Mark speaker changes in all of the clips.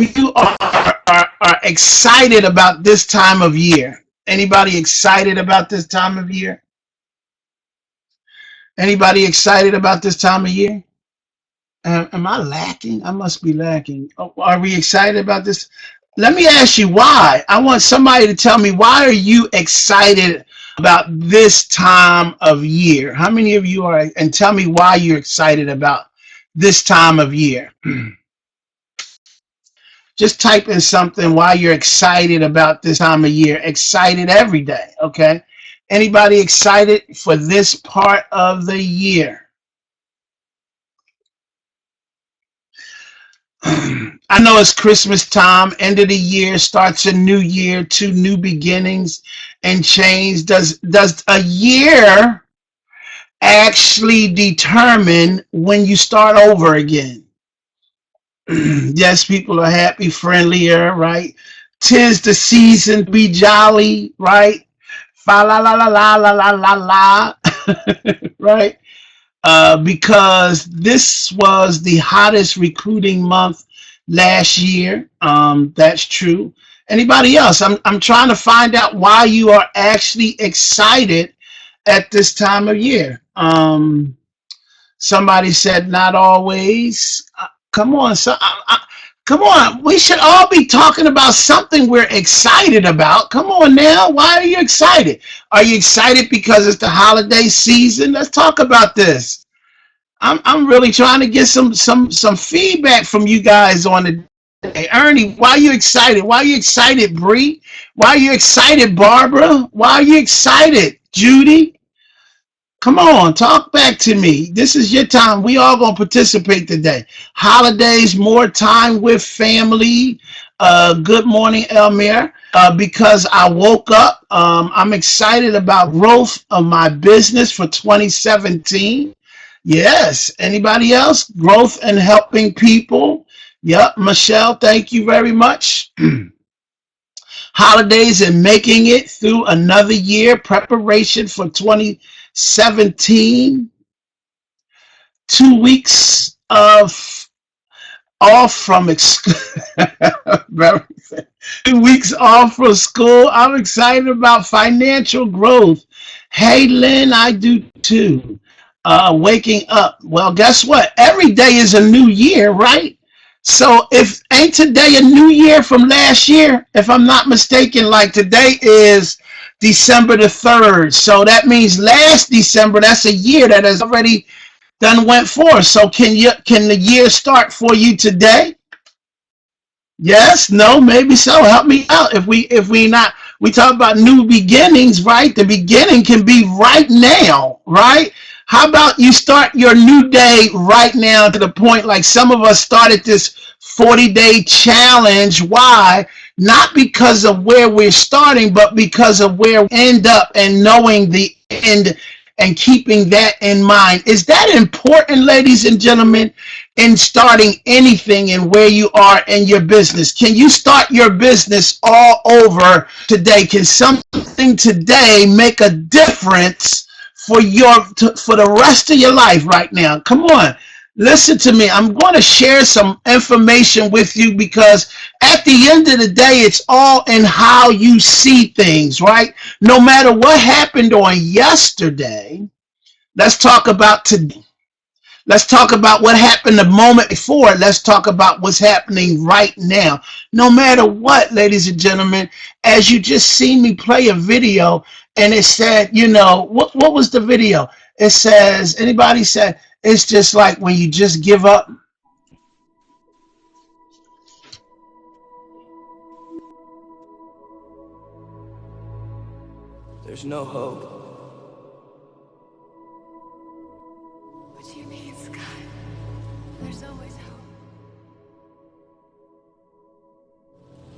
Speaker 1: of you are excited about this time of year? Anybody excited about this time of year? Anybody excited about this time of year? Am I lacking? I must be lacking. Oh, are we excited about this? Let me ask you why. I want somebody to tell me, why are you excited about this time of year? How many of you are, and tell me why you're excited about this time of year? Just type in something why you're excited about this time of year. Excited every day, okay? Anybody excited for this part of the year? I know it's Christmas time, end of the year, starts a new year, two new beginnings and change. Does a year actually determine when you start over again? Yes, people are happy, friendlier, right? Tis the season to be jolly, right? Fa la la la la la la la la, right? Because this was the hottest recruiting month last year. That's true. Anybody else? I'm trying to find out why you are actually excited at this time of year. Somebody said not always. Come on, come on. We should all be talking about something we're excited about. Come on now. Why are you excited? Are you excited because it's the holiday season? Let's talk about this. I'm really trying to get some feedback from you guys on the day. Ernie, why are you excited? Why are you excited, Bree? Why are you excited, Barbara? Why are you excited, Judy? Come on, talk back to me. This is your time. We all gonna participate today. Holidays, more time with family. Good morning, Elmir. Because I woke up, I'm excited about growth of my business for 2017. Yes. Anybody else? Growth and helping people. Yep. Michelle, thank you very much. Holidays and making it through another year. Preparation for 2017. 2 weeks of off from 2 weeks off from school. I'm excited about financial growth. Hey, Lynn, I do too. Waking up. Well, guess what? Every day is a new year, right? So if ain't today a new year from last year, if I'm not mistaken, like today is December the 3rd. So that means last December, that's a year that has already done went forth. So can the year start for you today? Yes, no, maybe so. Help me out. If we not, we talk about new beginnings, right? The beginning can be right now, right? How about you start your new day right now, to the point like some of us started this 40-day challenge. Why? Not because of where we're starting, but because of where we end up, and knowing the end and keeping that in mind. Is that important, ladies and gentlemen, in starting anything and where you are in your business? Can you start your business all over today? Can something today make a difference for for the rest of your life right now? Come on. Listen to me. I'm going to share some information with you, because at the end of the day, it's all in how you see things, right? No matter what happened on yesterday, let's talk about today. Let's talk about what happened the moment before. Let's talk about what's happening right now. No matter what, ladies and gentlemen, as you just seen me play a video, and it said, what was the video? It says, anybody said, it's just like when you just give up.
Speaker 2: There's no hope.
Speaker 3: What do you mean, Scott? There's always hope.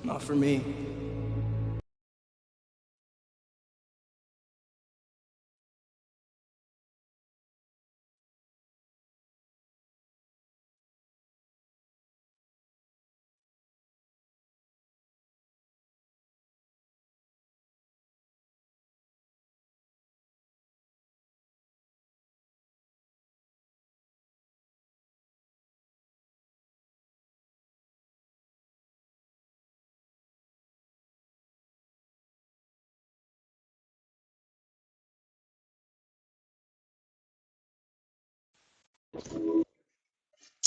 Speaker 2: Not for me.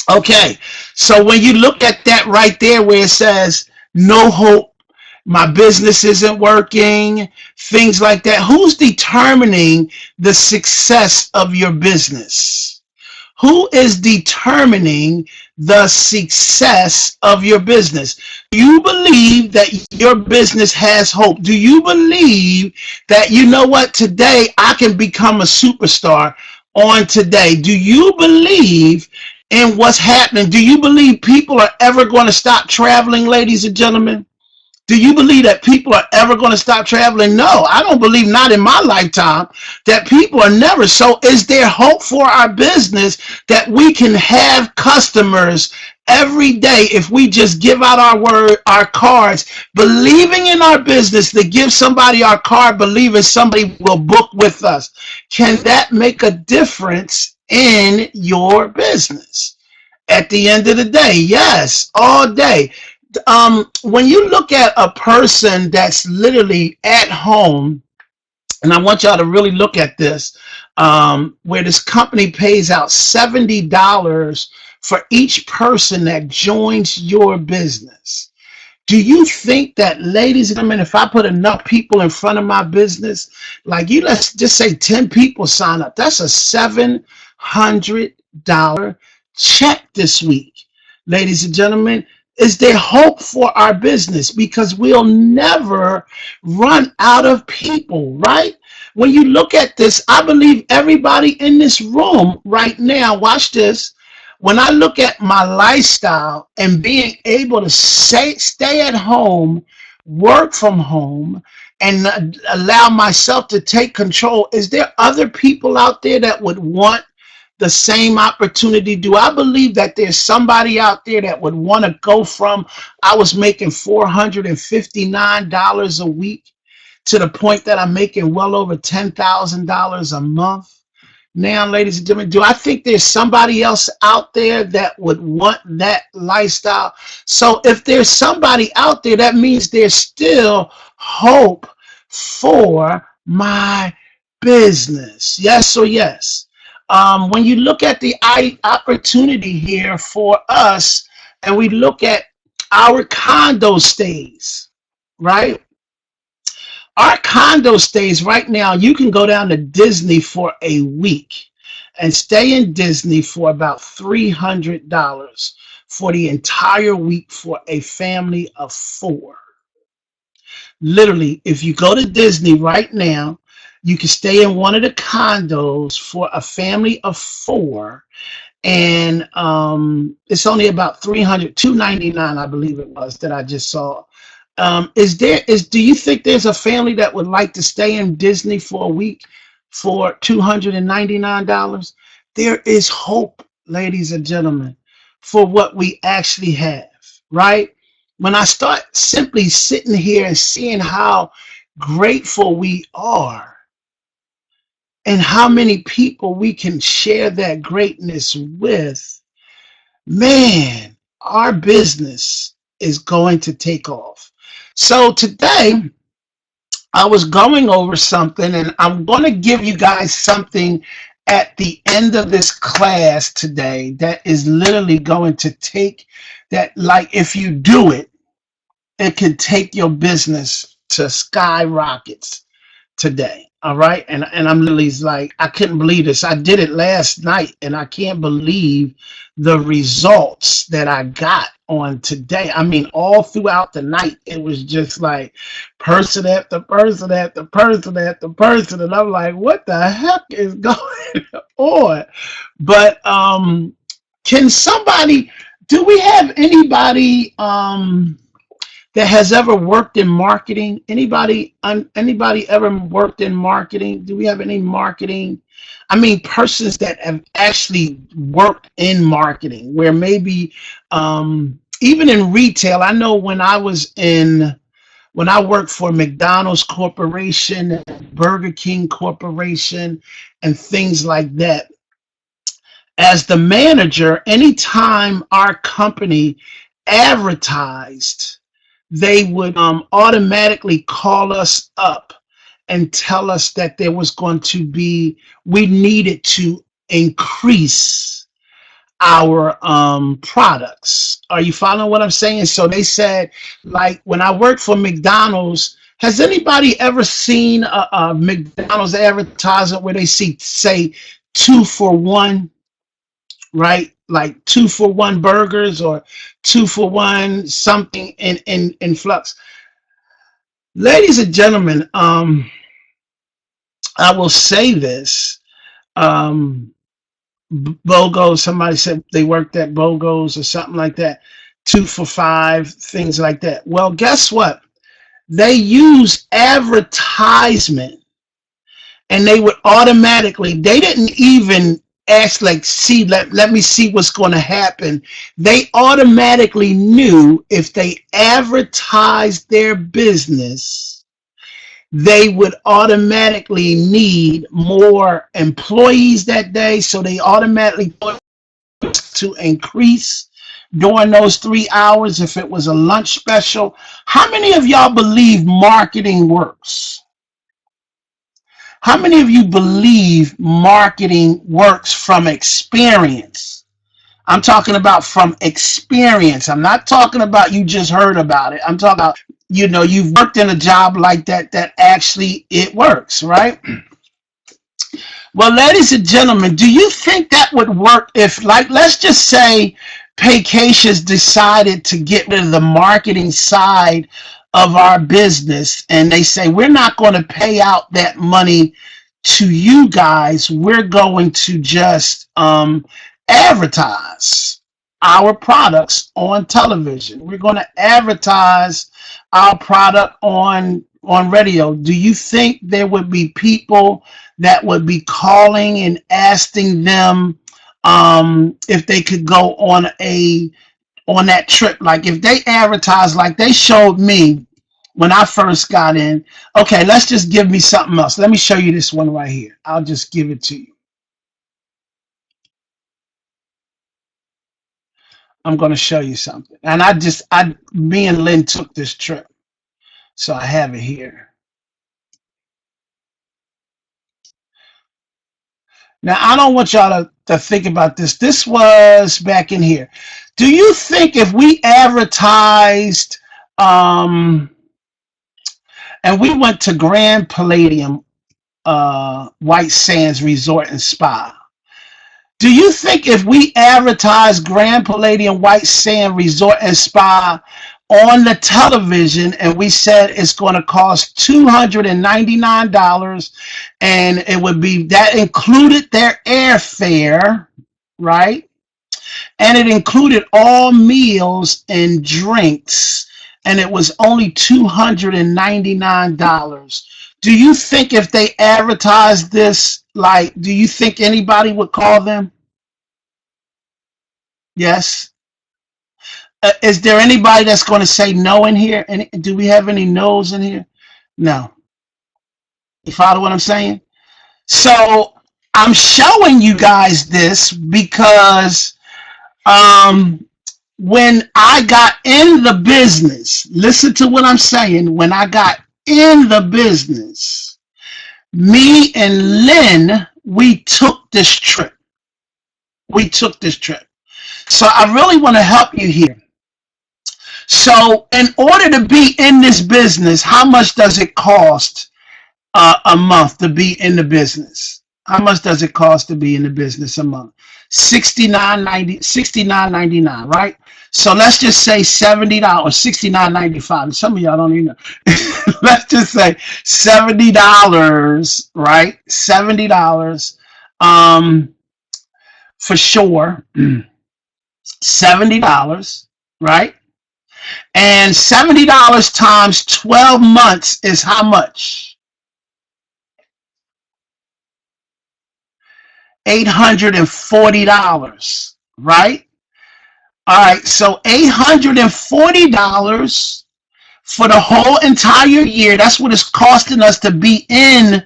Speaker 1: Okay, so when you look at that right there where it says no hope, my business isn't working, things like that, who's determining the success of your business? Who is determining the success of your business? Do you believe that your business has hope? Do you believe that, you know what, today I can become a superstar on today? Do you believe in what's happening? Do you believe people are ever going to stop traveling, ladies and gentlemen? Do you believe that people are ever going to stop traveling? No, I don't believe, not in my lifetime, that people are never. So is there hope for our business that we can have customers every day if we just give out our word, our cards, believing in our business, to give somebody our card, believing somebody will book with us? Can that make a difference in your business? At the end of the day, yes, all day. When you look at a person that's literally at home, and I want y'all to really look at this, where this company pays out $70 for each person that joins your business. Do you think that, ladies and gentlemen, if I put enough people in front of my business, like you, let's just say 10 people sign up, that's a $700 check this week. Ladies and gentlemen, is there hope for our business? Because we'll never run out of people, right? When you look at this, I believe everybody in this room right now, watch this. When I look at my lifestyle and being able to stay at home, work from home, and allow myself to take control, is there other people out there that would want the same opportunity? Do I believe that there's somebody out there that would want to go from, I was making $459 a week to the point that I'm making well over $10,000 a month? Now, ladies and gentlemen, do I think there's somebody else out there that would want that lifestyle? So if there's somebody out there, that means there's still hope for my business. Yes or yes? When you look at the opportunity here for us, and we look at our condo stays, right? Our condo stays right now, you can go down to Disney for a week and stay in Disney for about $300 for the entire week for a family of four. Literally, if you go to Disney right now, you can stay in one of the condos for a family of four, and it's only about 299, I believe it was, that I just saw. Do you think there's a family that would like to stay in Disney for a week for $299? There is hope, ladies and gentlemen, for what we actually have, right? When I start simply sitting here and seeing how grateful we are and how many people we can share that greatness with, man, our business is going to take off. So today, I was going over something, and I'm going to give you guys something at the end of this class today that is literally going to take that, like, if you do it, it can take your business to skyrockets today. All right. And I'm literally like, I couldn't believe this. I did it last night and I can't believe the results that I got on today. I mean, all throughout the night, it was just like person after person after person after person. And I'm like, what the heck is going on? But can somebody, do we have anybody that has ever worked in marketing? Anybody ever worked in marketing? Do we have any marketing? I mean, persons that have actually worked in marketing, where maybe even in retail. I know when I worked for McDonald's Corporation, Burger King Corporation, and things like that. As the manager, anytime our company advertised, they would automatically call us up and tell us that there was going to be, we needed to increase. our products. Are you following what I'm saying? So they said, like when I worked for McDonald's, has anybody ever seen a McDonald's advertisement where they say 2 for 1, right? Like 2 for 1 burgers or 2 for 1 something in flux. Ladies and gentlemen, I will say this. Um, BOGOs, somebody said they worked at BOGOs or something like that. 2 for 5, things like that. Well, guess what? They use advertisement and they would automatically, they didn't even ask, like, see, let me see what's going to happen. They automatically knew if they advertised their business, they would automatically need more employees that day. So they automatically thought to increase during those 3 hours if it was a lunch special. How many of y'all believe marketing works? How many of you believe marketing works from experience? I'm talking about from experience. I'm not talking about you just heard about it. I'm talking about, you've worked in a job like that actually it works, right? Well, ladies and gentlemen, do you think that would work if, like, let's just say Paycations decided to get rid of the marketing side of our business and they say, we're not going to pay out that money to you guys. We're going to just advertise our products on television. We're going to advertise our product on radio. Do you think there would be people that would be calling and asking them if they could go on that trip? Like if they advertise, like they showed me when I first got in. Okay, let's just give me something else. Let me show you this one right here. I'll just give it to you. I'm going to show you something. And me and Lynn took this trip, so I have it here. Now, I don't want y'all to think about this. This was back in here. Do you think if we advertised and we went to Grand Palladium, White Sands Resort and Spa, do you think if we advertised Grand Palladium White Sand Resort and Spa on the television and we said it's going to cost $299 and it would be, that included their airfare, right? And it included all meals and drinks, and it was only $299. Do you think if they advertised this, like, do you think anybody would call them? Yes. Is there anybody that's going to say no in here? Do we have any no's in here? No. You follow what I'm saying? So I'm showing you guys this because when I got in the business, listen to what I'm saying. When I got in the business, me and Lynn, we took this trip. We took this trip. So I really want to help you here. So in order to be in this business, how much does it cost a month to be in the business? How much does it cost to be in the business a month? $69.99, right? So let's just say $70, $69.95. Some of y'all don't even know. Let's just say $70, right? $70 for sure. $70, right? And $70 times 12 months is how much? $840, right? All right, so $840 for the whole entire year. That's what it's costing us to be in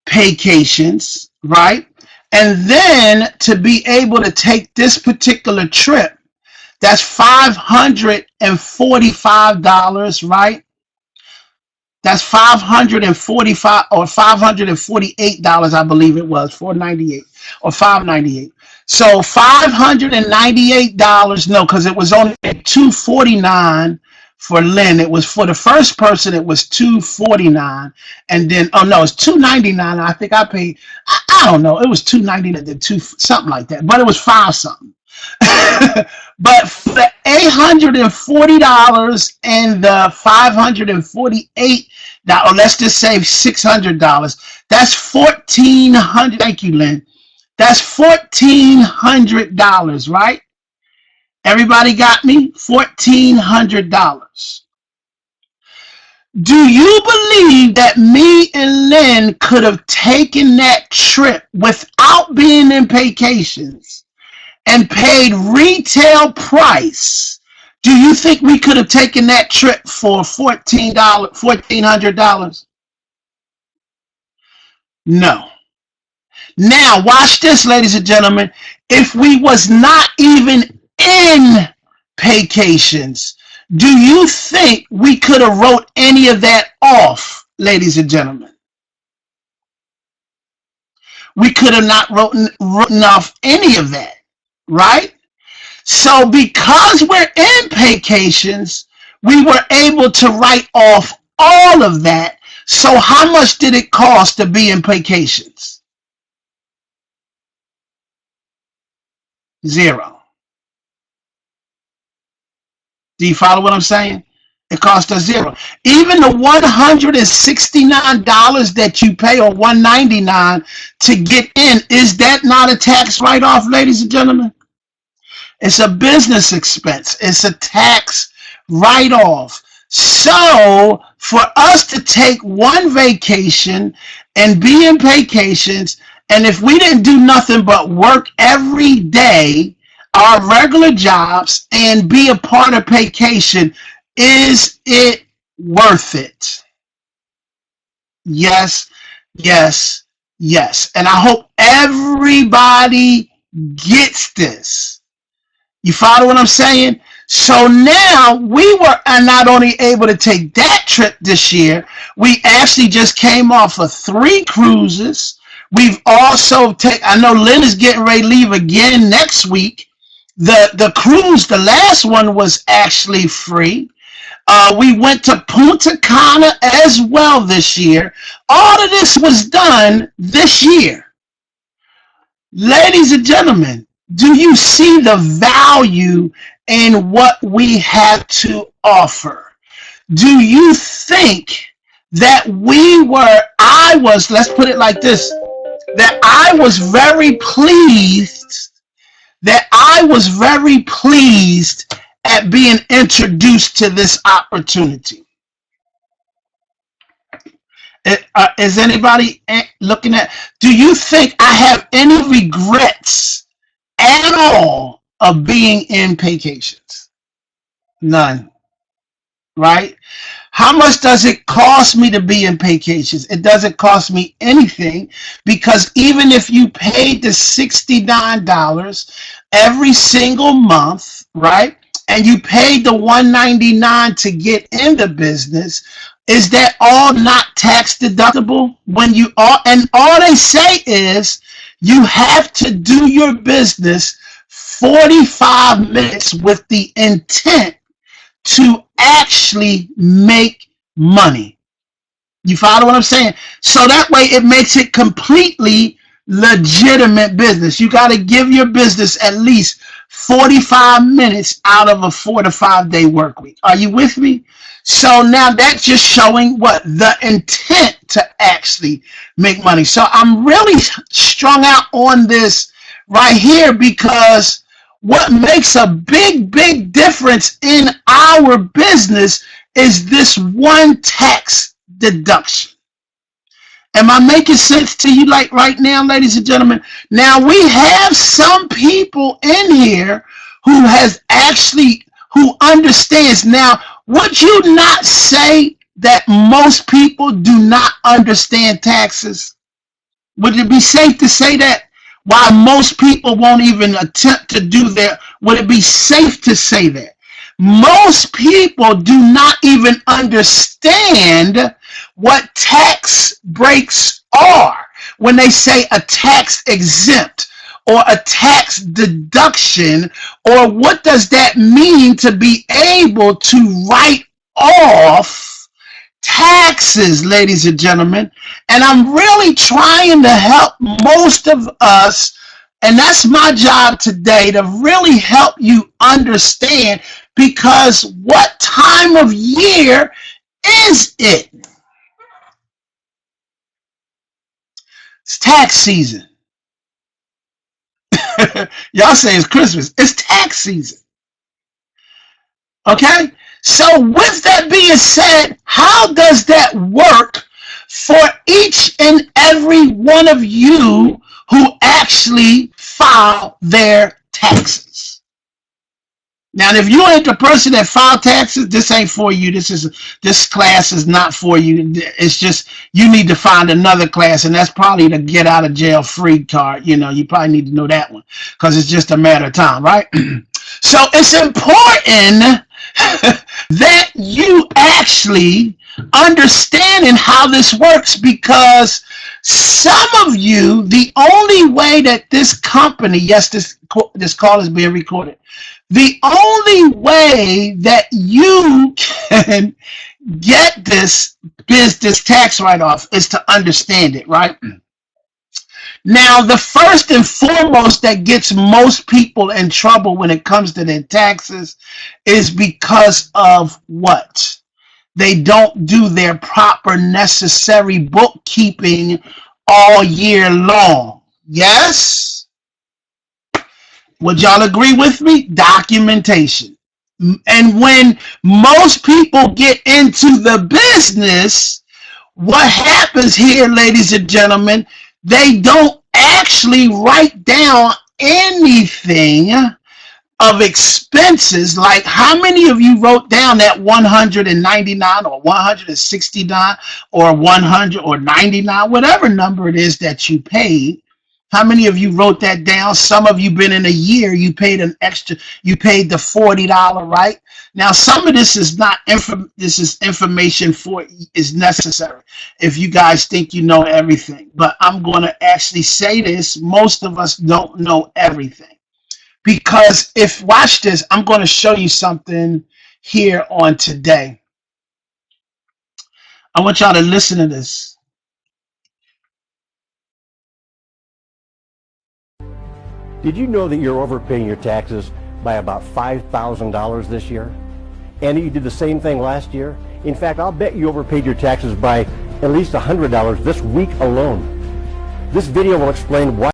Speaker 1: Paycations, right? And then to be able to take this particular trip, that's $545, right? That's $545 or $548, I believe it was, $498. or $598. So $598. No, because it was only $249 for Lynn. It was for the first person. It was $249, and then oh no, it's $299. I think I paid. I don't know. It was $299 to two something like that, but it was five something. But for the $840 and the $548, or let's just say $600, that's $1,400. Thank you, Lynn. That's $1,400, right? Everybody got me? $1,400. Do you believe that me and Lynn could have taken that trip without being in vacations and paid retail price? Do you think we could have taken that trip for $1,400? No. Now, watch this, ladies and gentlemen. If we was not even in vacations, do you think we could have wrote any of that off, ladies and gentlemen? We could have not written off any of that, right? So because we're in vacations, we were able to write off all of that. So how much did it cost to be in vacations? Zero. Do you follow what I'm saying? It cost us zero. Even the $169 that you pay, or $199 to get in, is that not a tax write-off, ladies and gentlemen? It's a business expense. It's a tax write-off. So for us to take one vacation and be in vacations, and if we didn't do nothing but work every day, our regular jobs, and be a part of vacation, is it worth it? Yes, yes, yes. And I hope everybody gets this. You follow what I'm saying? So now we were not only able to take that trip this year, we actually just came off of 3 cruises. We've also I know Lynn is getting ready to leave again next week. The cruise, the last one, was actually free. We went to Punta Cana as well this year. All of this was done this year. Ladies and gentlemen, do you see the value in what we have to offer? Do you think that let's put it like this, that I was very pleased at being introduced to this opportunity? Is anybody looking at? Do you think I have any regrets at all of being in vacations? None. Right? How much does it cost me to be in vacations? It doesn't cost me anything, because even if you paid the $69 every single month, right, and you paid the $199 to get in the business, is that all not tax deductible? And all they say is you have to do your business 45 minutes with the intent to actually make money. You follow what I'm saying? So that way it makes it completely legitimate business. You got to give your business at least 45 minutes out of a 4 to 5 day work week. Are you with me? So now that's just showing what the intent to actually make money. So I'm really strung out on this right here, because what makes a big, big difference in our business is this one tax deduction. Am I making sense to you like right now, ladies and gentlemen? Now we have some people in here who understands. Now, would you not say that most people do not understand taxes? Would it be safe to say that? While most people won't even attempt to do that, would it be safe to say that? Most people do not even understand what tax breaks are. when they say a tax exempt or a tax deduction, or what does that mean to be able to write off taxes, ladies and gentlemen? And I'm really trying to help most of us, and that's my job today, to really help you understand, because what time of year is it? It's tax season. Y'all say it's Christmas. It's tax season. Okay? So with that being said, how does that work for each and every one of you who actually file their taxes? Now, if you ain't the person that filed taxes, this ain't for you. This class is not for you. It's just you need to find another class, and that's probably the get out of jail free card. You know, you probably need to know that one because it's just a matter of time, right? So it's important that you actually understanding how this works, because some of you, the only way that this company, yes, this call is being recorded, the only way that you can get this business tax write-off is to understand it, right? Now, the first and foremost that gets most people in trouble when it comes to their taxes is because of what? They don't do their proper necessary bookkeeping all year long. Yes? Would y'all agree with me? Documentation. And when most people get into the business, what happens here, ladies and gentlemen, they don't actually write down anything of expenses. Like, how many of you wrote down that 199 or 169 or 100 or 99, whatever number it is that you paid? How many of you wrote that down? Some of you been in a year, you paid an extra, you paid the $40, right? Now, some of this is not this is information for is necessary if you guys think you know everything. But I'm going to actually say this: most of us don't know everything, because watch this, I'm going to show you something here on today. I want y'all to listen to this.
Speaker 4: Did you know that you're overpaying your taxes by about $5,000 this year? And you did the same thing last year? In fact, I'll bet you overpaid your taxes by at least $100 this week alone. This video will explain why.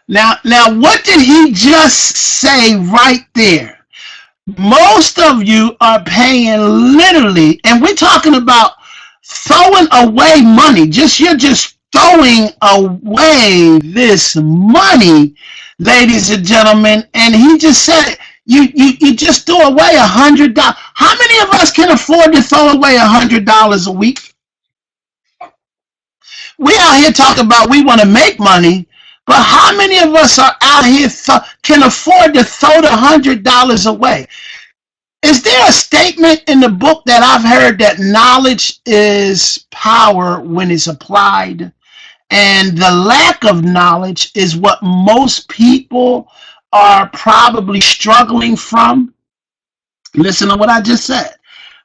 Speaker 1: Now, what did he just say right there? Most of you are paying literally, and we're talking about throwing away money. You're just throwing away this money, ladies and gentlemen. And he just said, you just threw away $100. How many of us can afford to throw away $100 a week? We out here talking about we want to make money, but how many of us are out here can afford to throw the $100 away? Is there a statement in the book that I've heard that knowledge is power when it's applied? And the lack of knowledge is what most people are probably struggling from. Listen to what I just said.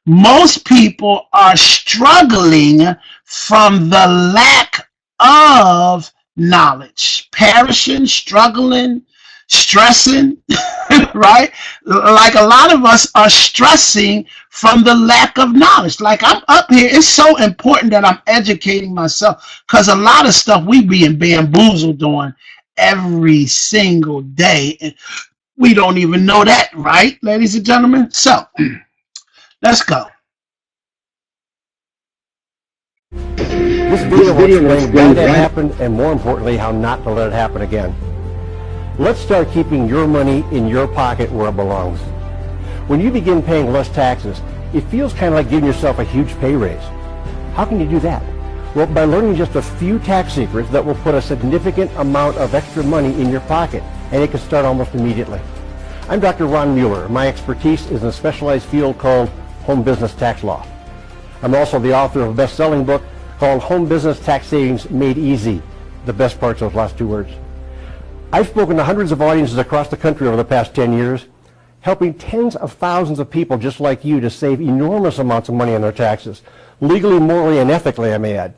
Speaker 1: Most people are struggling from the lack of knowledge, perishing, struggling, stressing, right? Like a lot of us are stressing from the lack of knowledge. Like, I'm up here, it's so important that I'm educating myself, because a lot of stuff we being bamboozled on every single day, and we don't even know that, right, ladies and gentlemen? So let's go.
Speaker 4: This video will explain why that happened, and more importantly, how not to let it happen again. Let's start keeping your money in your pocket where it belongs. When you begin paying less taxes, it feels kind of like giving yourself a huge pay raise. How can you do that? Well, by learning just a few tax secrets that will put a significant amount of extra money in your pocket, and it can start almost immediately. I'm Dr. Ron Mueller. My expertise is in a specialized field called home business tax law. I'm also the author of a best-selling book called Home Business Tax Savings Made Easy. The best part's those last two words. I've spoken to hundreds of audiences across the country over the past 10 years, helping tens of thousands of people just like you to save enormous amounts of money on their taxes, legally, morally, and ethically, I may add.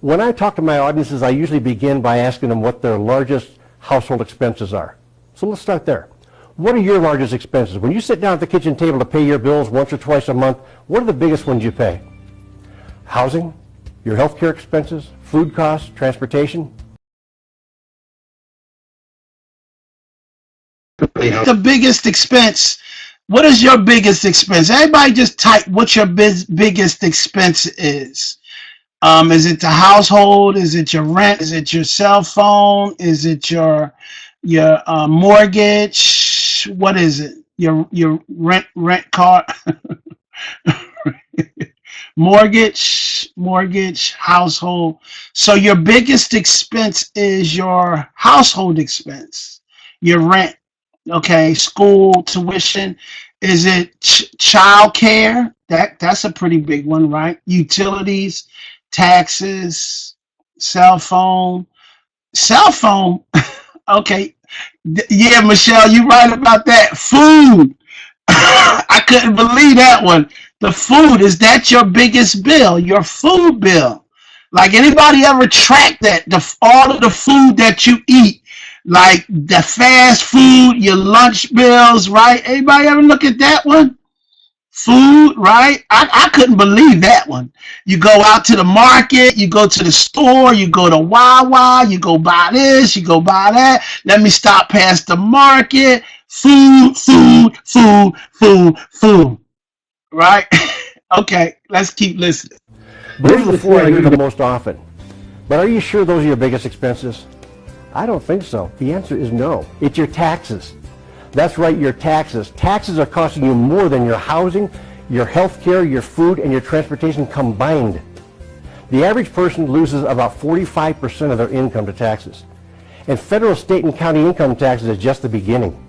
Speaker 4: When I talk to my audiences, I usually begin by asking them what their largest household expenses are. So let's start there. What are your largest expenses? When you sit down at the kitchen table to pay your bills once or twice a month, what are the biggest ones you pay? Housing, your health care expenses, food costs, transportation?
Speaker 1: The biggest expense. What is your biggest expense? Everybody just type what your biggest expense is. Is it the household? Is it your rent? Is it your cell phone? Is it your mortgage? What is it? Your rent car? mortgage, household. So your biggest expense is your household expense, your rent. Okay, school tuition. Is it child care? That's a pretty big one, right? Utilities, taxes, cell phone. Okay, yeah, Michelle, you're right about that. Food. I couldn't believe that one. The food, is that your biggest bill? Your food bill. Like, anybody ever track that? All of the food that you eat, like the fast food, your lunch bills, right? Anybody ever look at that one? Food, right? I couldn't believe that one. You go out to the market, you go to the store, you go to Wawa, you go buy this, you go buy that. Let me stop past the market. Food, right? Okay, let's keep listening.
Speaker 4: Those are the four I hear the most often. But are you sure those are your biggest expenses? I don't think so. The answer is no. It's your taxes. That's right, your taxes. Taxes are costing you more than your housing, your health care, your food, and your transportation combined. The average person loses about 45% of their income to taxes. And federal, state, and county income taxes is just the beginning.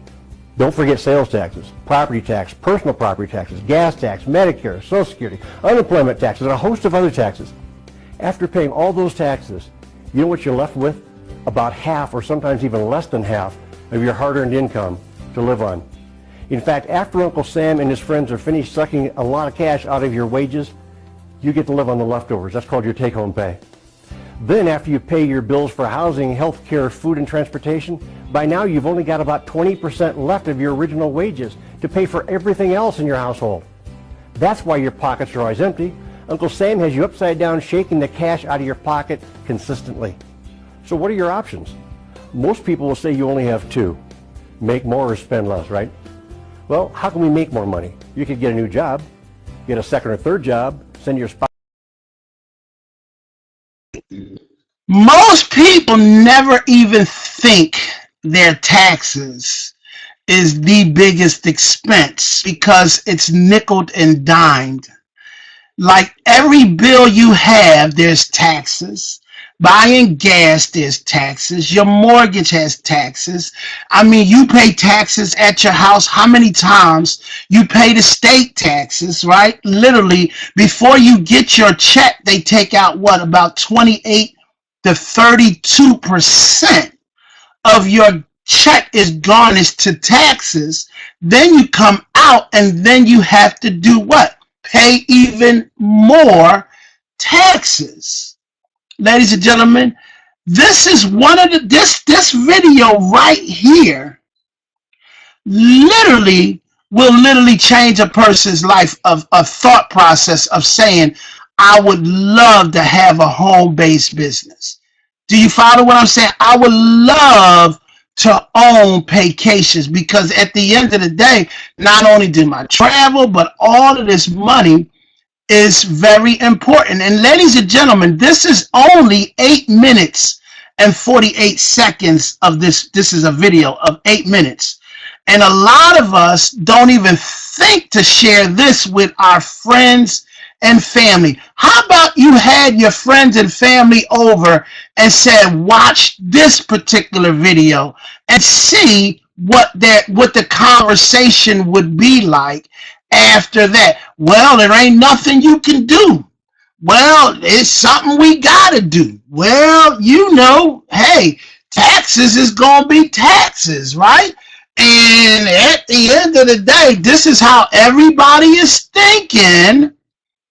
Speaker 4: Don't forget sales taxes, property tax, personal property taxes, gas tax, Medicare, Social Security, unemployment taxes, and a host of other taxes. After paying all those taxes, you know what you're left with? About half, or sometimes even less than half, of your hard-earned income to live on. In fact, after Uncle Sam and his friends are finished sucking a lot of cash out of your wages, you get to live on the leftovers. That's called your take-home pay. Then, after you pay your bills for housing, health care, food, and transportation, by now you've only got about 20% left of your original wages to pay for everything else in your household. That's why your pockets are always empty. Uncle Sam has you upside down shaking the cash out of your pocket consistently. So what are your options? Most people will say you only have two. Make more or spend less, right? Well, how can we make more money? You could get a new job, get a second or third job, send your spouse.
Speaker 1: Most people never even think their taxes is the biggest expense because it's nickeled and dimed. Like, every bill you have, there's taxes. Buying gas, there's taxes. Your mortgage has taxes. I mean, you pay taxes at your house. How many times you pay the state taxes, right? Literally, before you get your check, they take out what, about 28 to 32% of your check is garnished to taxes. Then you come out and then you have to do what? Pay even more taxes. Ladies and gentlemen, this is one of this video right here will change a person's life, of a thought process of saying, I would love to have a home-based business. Do you follow what I'm saying? I would love to own vacations, because at the end of the day, not only do I travel, but all of this money is very important. And ladies and gentlemen, this is only 8 minutes and 48 seconds of this. This is a video of 8 minutes. And a lot of us don't even think to share this with our friends and family. How about you had your friends and family over and said, watch this particular video and see what the conversation would be like, after that? Well, there ain't nothing you can do. Well, it's something we gotta do. Well, hey, taxes is gonna be taxes, right? And at the end of the day, this is how everybody is thinking,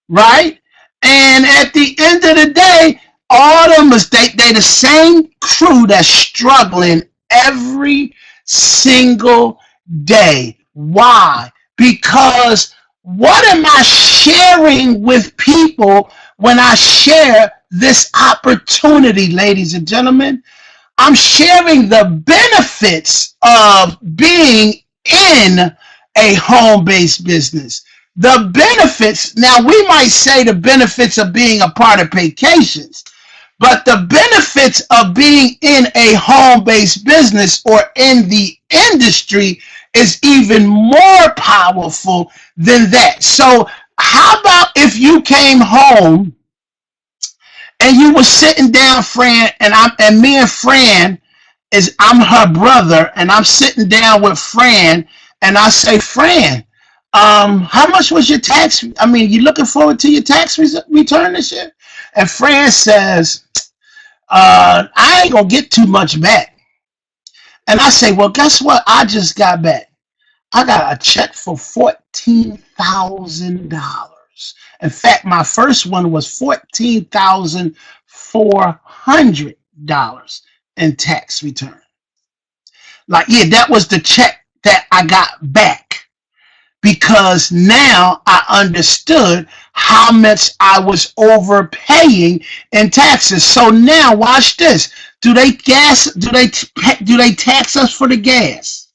Speaker 1: right? And at the end of the day, all of them is they the same crew that's struggling every single day. Why? Because what am I sharing with people when I share this opportunity, ladies and gentlemen? I'm sharing the benefits of being in a home-based business. The benefits, now we might say the benefits of being a part of vacations, but the benefits of being in a home-based business or in the industry is even more powerful than that. So how about if you came home and you were sitting down, Fran, and me and Fran I'm her brother, and I'm sitting down with Fran, and I say, Fran, how much was your tax? I mean, you looking forward to your tax return this year? And Fran says, I ain't gonna get too much back. And I say, well, guess what? I just got back. I got a check for $14,000. In fact, my first one was $14,400 in tax return. Like, yeah, that was the check that I got back, because now I understood how much I was overpaying in taxes. So now watch this. Do they tax us for the gas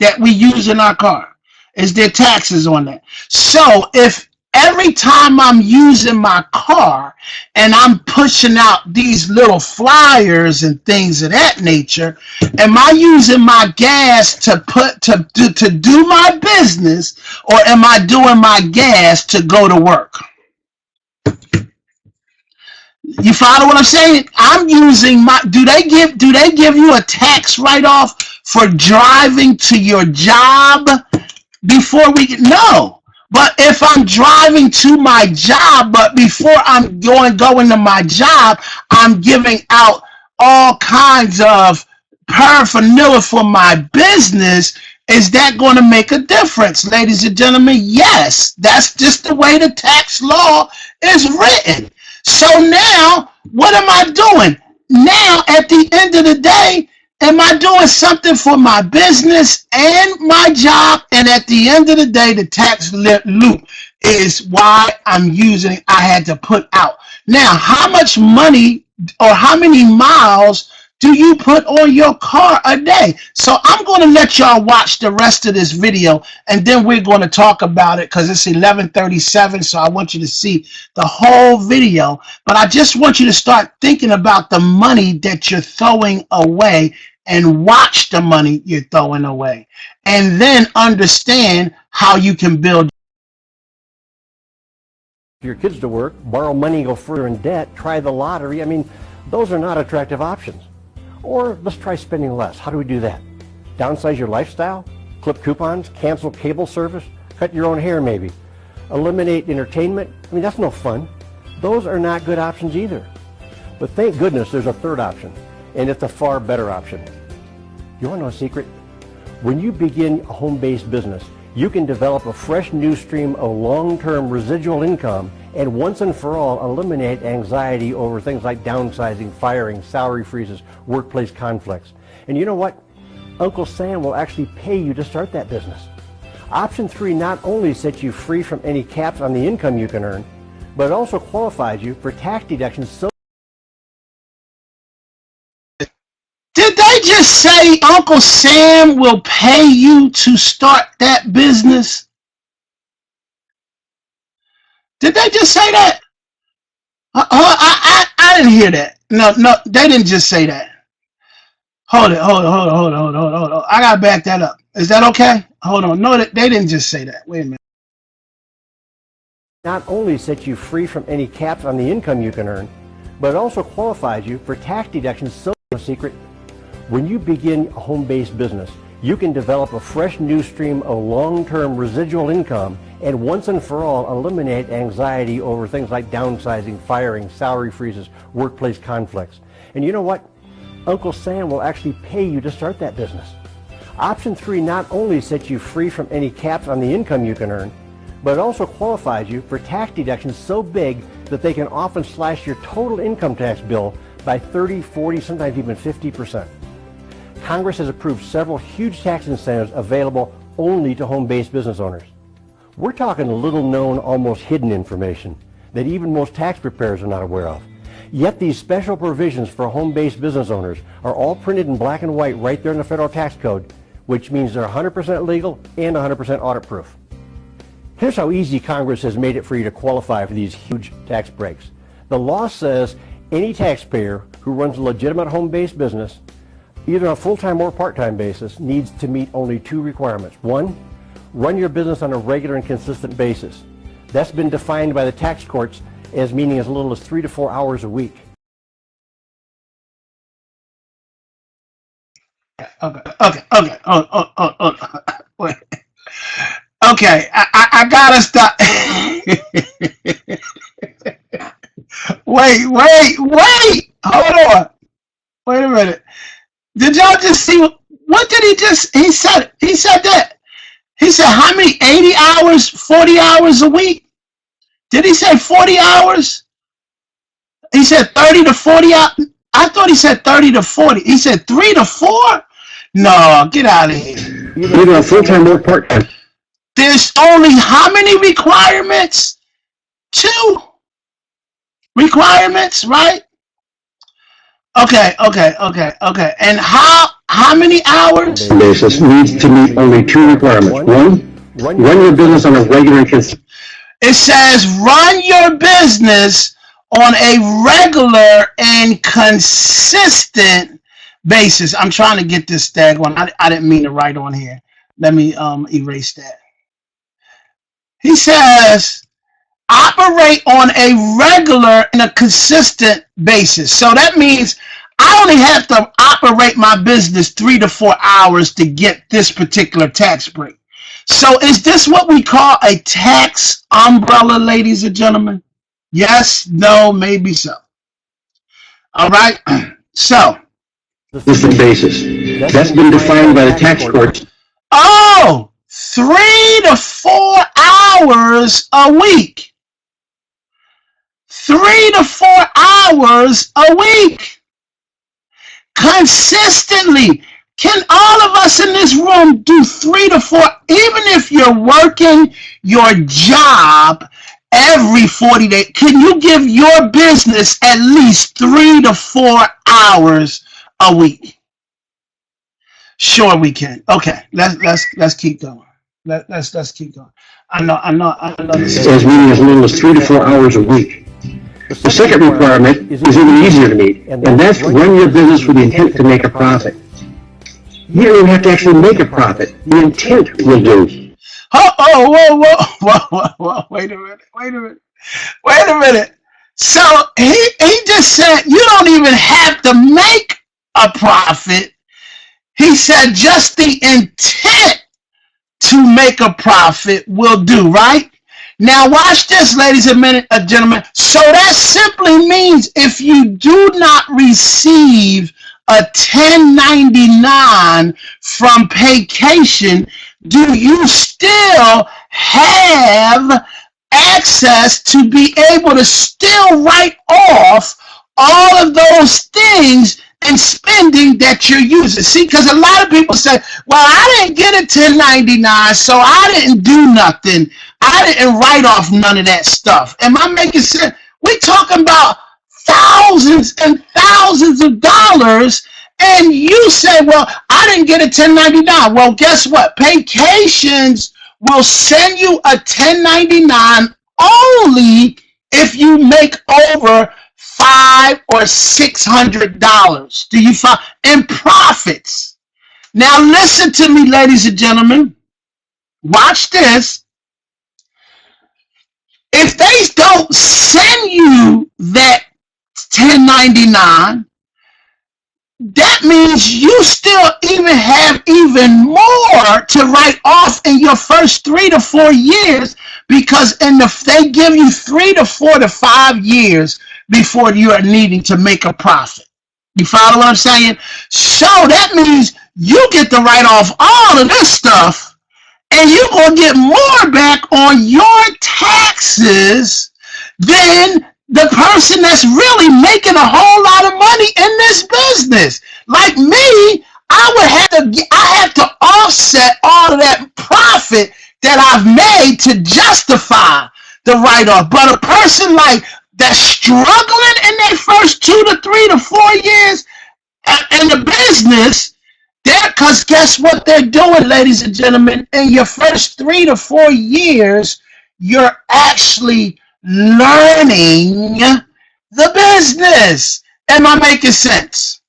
Speaker 1: that we use in our car? Is there taxes on that? So if every time I'm using my car and I'm pushing out these little flyers and things of that nature, am I using my gas to do my business, or am I doing my gas to go to work? You follow what I'm saying? I'm using my. Do they give you a tax write-off for driving to your job before we get? No. But if I'm driving to my job, but before I'm going to my job, I'm giving out all kinds of paraphernalia for my business, is that going to make a difference, ladies and gentlemen? Yes, that's just the way the tax law is written. So now, what am I doing? Now, at the end of the day, am I doing something for my business and my job? And at the end of the day, the tax loop is why I had to put out. Now, how much money or how many miles do you put on your car a day? So I'm going to let y'all watch the rest of this video, and then we're going to talk about it, because it's 11:37, so I want you to see the whole video. But I just want you to start thinking about the money that you're throwing away, and watch the money you're throwing away, and then understand how you can build
Speaker 4: your kids to work, borrow money, go further in debt, try the lottery. I mean, those are not attractive options. Or let's try spending less. How do we do that? Downsize your lifestyle? Clip coupons? Cancel cable service? Cut your own hair maybe? Eliminate entertainment? I mean, that's no fun. Those are not good options either. But thank goodness there's a third option, and it's a far better option. You want to know a secret? When you begin a home-based business, you can develop a fresh new stream of long-term residual income and once and for all eliminate anxiety over things like downsizing, firing, salary freezes, workplace conflicts. And you know what? Uncle Sam will actually pay you to start that business. Option 3 not only sets you free from any caps on the income you can earn, but it also qualifies you for tax deductions. So
Speaker 1: did they just say Uncle Sam will pay you to start that business? Did they just say that? I didn't hear that. No, they didn't just say that. Hold it. I gotta back that up. Is that okay? Hold on. No, they didn't just say that. Wait a minute.
Speaker 4: Not only sets you free from any caps on the income you can earn, but it also qualifies you for tax deductions. So no secret, when you begin a home-based business, You can develop a fresh new stream of long-term residual income and once and for all eliminate anxiety over things like downsizing, firing, salary freezes, workplace conflicts. And you know what? Uncle Sam will actually pay you to start that business. Option 3 not only sets you free from any caps on the income you can earn, but it also qualifies you for tax deductions so big that they can often slash your total income tax bill by 30, 40, sometimes even 50%. Congress has approved several huge tax incentives available only to home-based business owners. We're talking little known, almost hidden information that even most tax preparers are not aware of. Yet these special provisions for home-based business owners are all printed in black and white right there in the federal tax code, which means they're 100% legal and 100% audit-proof. Here's how easy Congress has made it for you to qualify for these huge tax breaks. The law says any taxpayer who runs a legitimate home-based business, either on a full-time or part-time basis, needs to meet only 2 requirements. 1, run your business on a regular and consistent basis. That's been defined by the tax courts as meaning as little as 3 to 4 hours a week.
Speaker 1: Okay. Wait. Okay, I gotta stop. Wait. Hold on. Wait a minute. Did y'all just see what did he said that. He said how many 80 hours, 40 hours a week? Did he say 40 hours? He said 30 to 40 hours. I thought he said 30 to 40. He said 3 to 4? No, get out of here.
Speaker 4: Either full-time or part-time.
Speaker 1: There's only how many requirements? 2 requirements, right? Okay. And how many hours?
Speaker 4: Basis needs to meet only 2 requirements. 1, run your business on a regular and consistent.
Speaker 1: It says run your business on a regular and consistent basis. I'm trying to get this tag one. I didn't mean to write on here. Let me erase that. He says operate on a regular and a consistent basis. So that means I only have to operate my business 3 to 4 hours to get this particular tax break. So is this what we call a tax umbrella, ladies and gentlemen? Yes, no, maybe so. All right. So
Speaker 4: Consistent basis. That's been defined by the tax courts.
Speaker 1: Oh, 3 to 4 hours a week. 3 to 4 hours a week. Consistently. Can all of us in this room do 3 to 4, even if you're working your job every 40 days? Can you give your business at least 3 to 4 hours a week? Sure, we can. Okay, let's keep going. Let's keep going. I know.
Speaker 4: This is meeting as little as 3 to 4 hours a week. The second requirement is even easier to meet, and that's run your business with the intent to make a profit. You don't even have to actually make a profit. The intent will do.
Speaker 1: Whoa. Wait a minute. So he just said you don't even have to make a profit. He said just the intent to make a profit will do, right? Now watch this, ladies and gentlemen. So that simply means if you do not receive a 1099 from Paycation, do you still have access to be able to still write off all of those things and spending that you're using? See, because a lot of people say, well, I didn't get a 1099, so I didn't do nothing. I didn't write off none of that stuff. Am I making sense? We're talking about thousands and thousands of dollars, and you say, well, I didn't get a 1099. Well, guess what? Paycations will send you a 1099 only if you make over $500 or $600. Do you find in profits? Now listen to me, ladies and gentlemen. Watch this. If they don't send you that 1099, that means you still even have even more to write off in your first 3 to 4 years, because they give you 3 to 4 to 5 years before you are needing to make a profit. You follow what I'm saying? So that means you get to write off all of this stuff, and you're going to get more back on your taxes than the person that's really making a whole lot of money in this business. Like me, I have to offset all of that profit that I've made to justify the write-off. But a person like that's struggling in their first 2 to 3 to 4 years in the business, because guess what they're doing, ladies and gentlemen? In your first 3 to 4 years, you're actually learning the business. Am I making sense?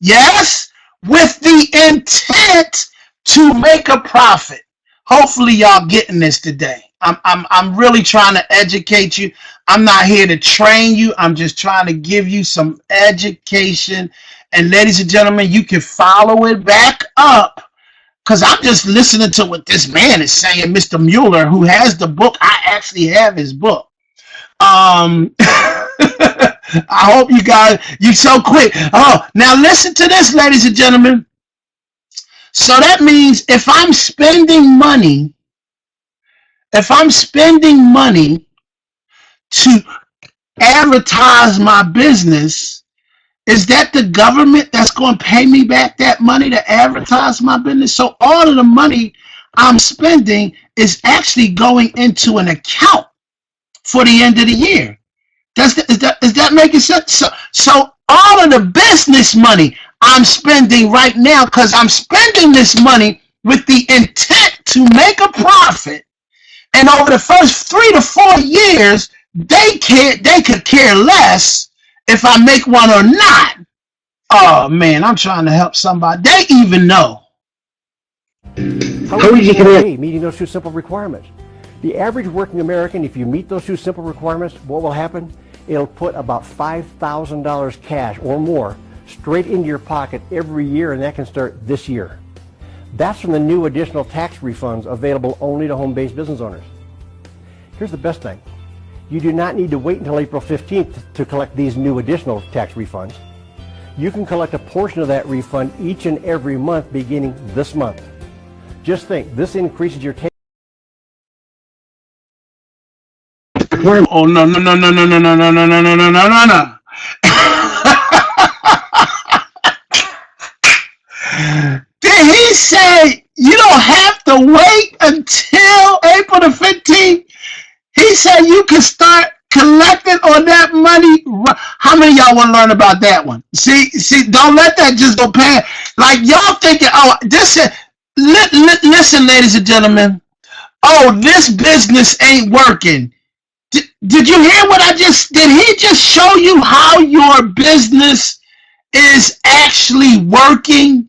Speaker 1: Yes? With the intent to make a profit. Hopefully y'all getting this today. I'm really trying to educate you. I'm not here to train you. I'm just trying to give you some education. And ladies and gentlemen, you can follow it back up, because I'm just listening to what this man is saying, Mr. Mueller, who has the book. I actually have his book. I hope you guys, you're so quick. Oh, now listen to this, ladies and gentlemen. So that means if I'm spending money to advertise my business, is that the government that's going to pay me back that money to advertise my business? So all of the money I'm spending is actually going into an account for the end of the year. Is that making sense? So all of the business money I'm spending right now, because I'm spending this money with the intent to make a profit, and over the first 3 to 4 years, they could care less if I make one or not. Oh man, I'm trying to help somebody. They even know.
Speaker 4: How easy can it be meeting those 2 simple requirements? The average working American, if you meet those 2 simple requirements, what will happen? It'll put about $5,000 cash or more straight into your pocket every year, and that can start this year. That's from the new additional tax refunds available only to home-based business owners. Here's the best thing. You do not need to wait until April 15th to collect these new additional tax refunds. You can collect a portion of that refund each and every month beginning this month. Just think, this increases your take.
Speaker 1: Oh no. Did he say you don't have to wait until April the 15th? He said you can start collecting on that money. How many of y'all want to learn about that one? See, don't let that just go past. Like y'all thinking, oh, listen, ladies and gentlemen. Oh, this business ain't working. Did you hear what did he just show you how your business is actually working?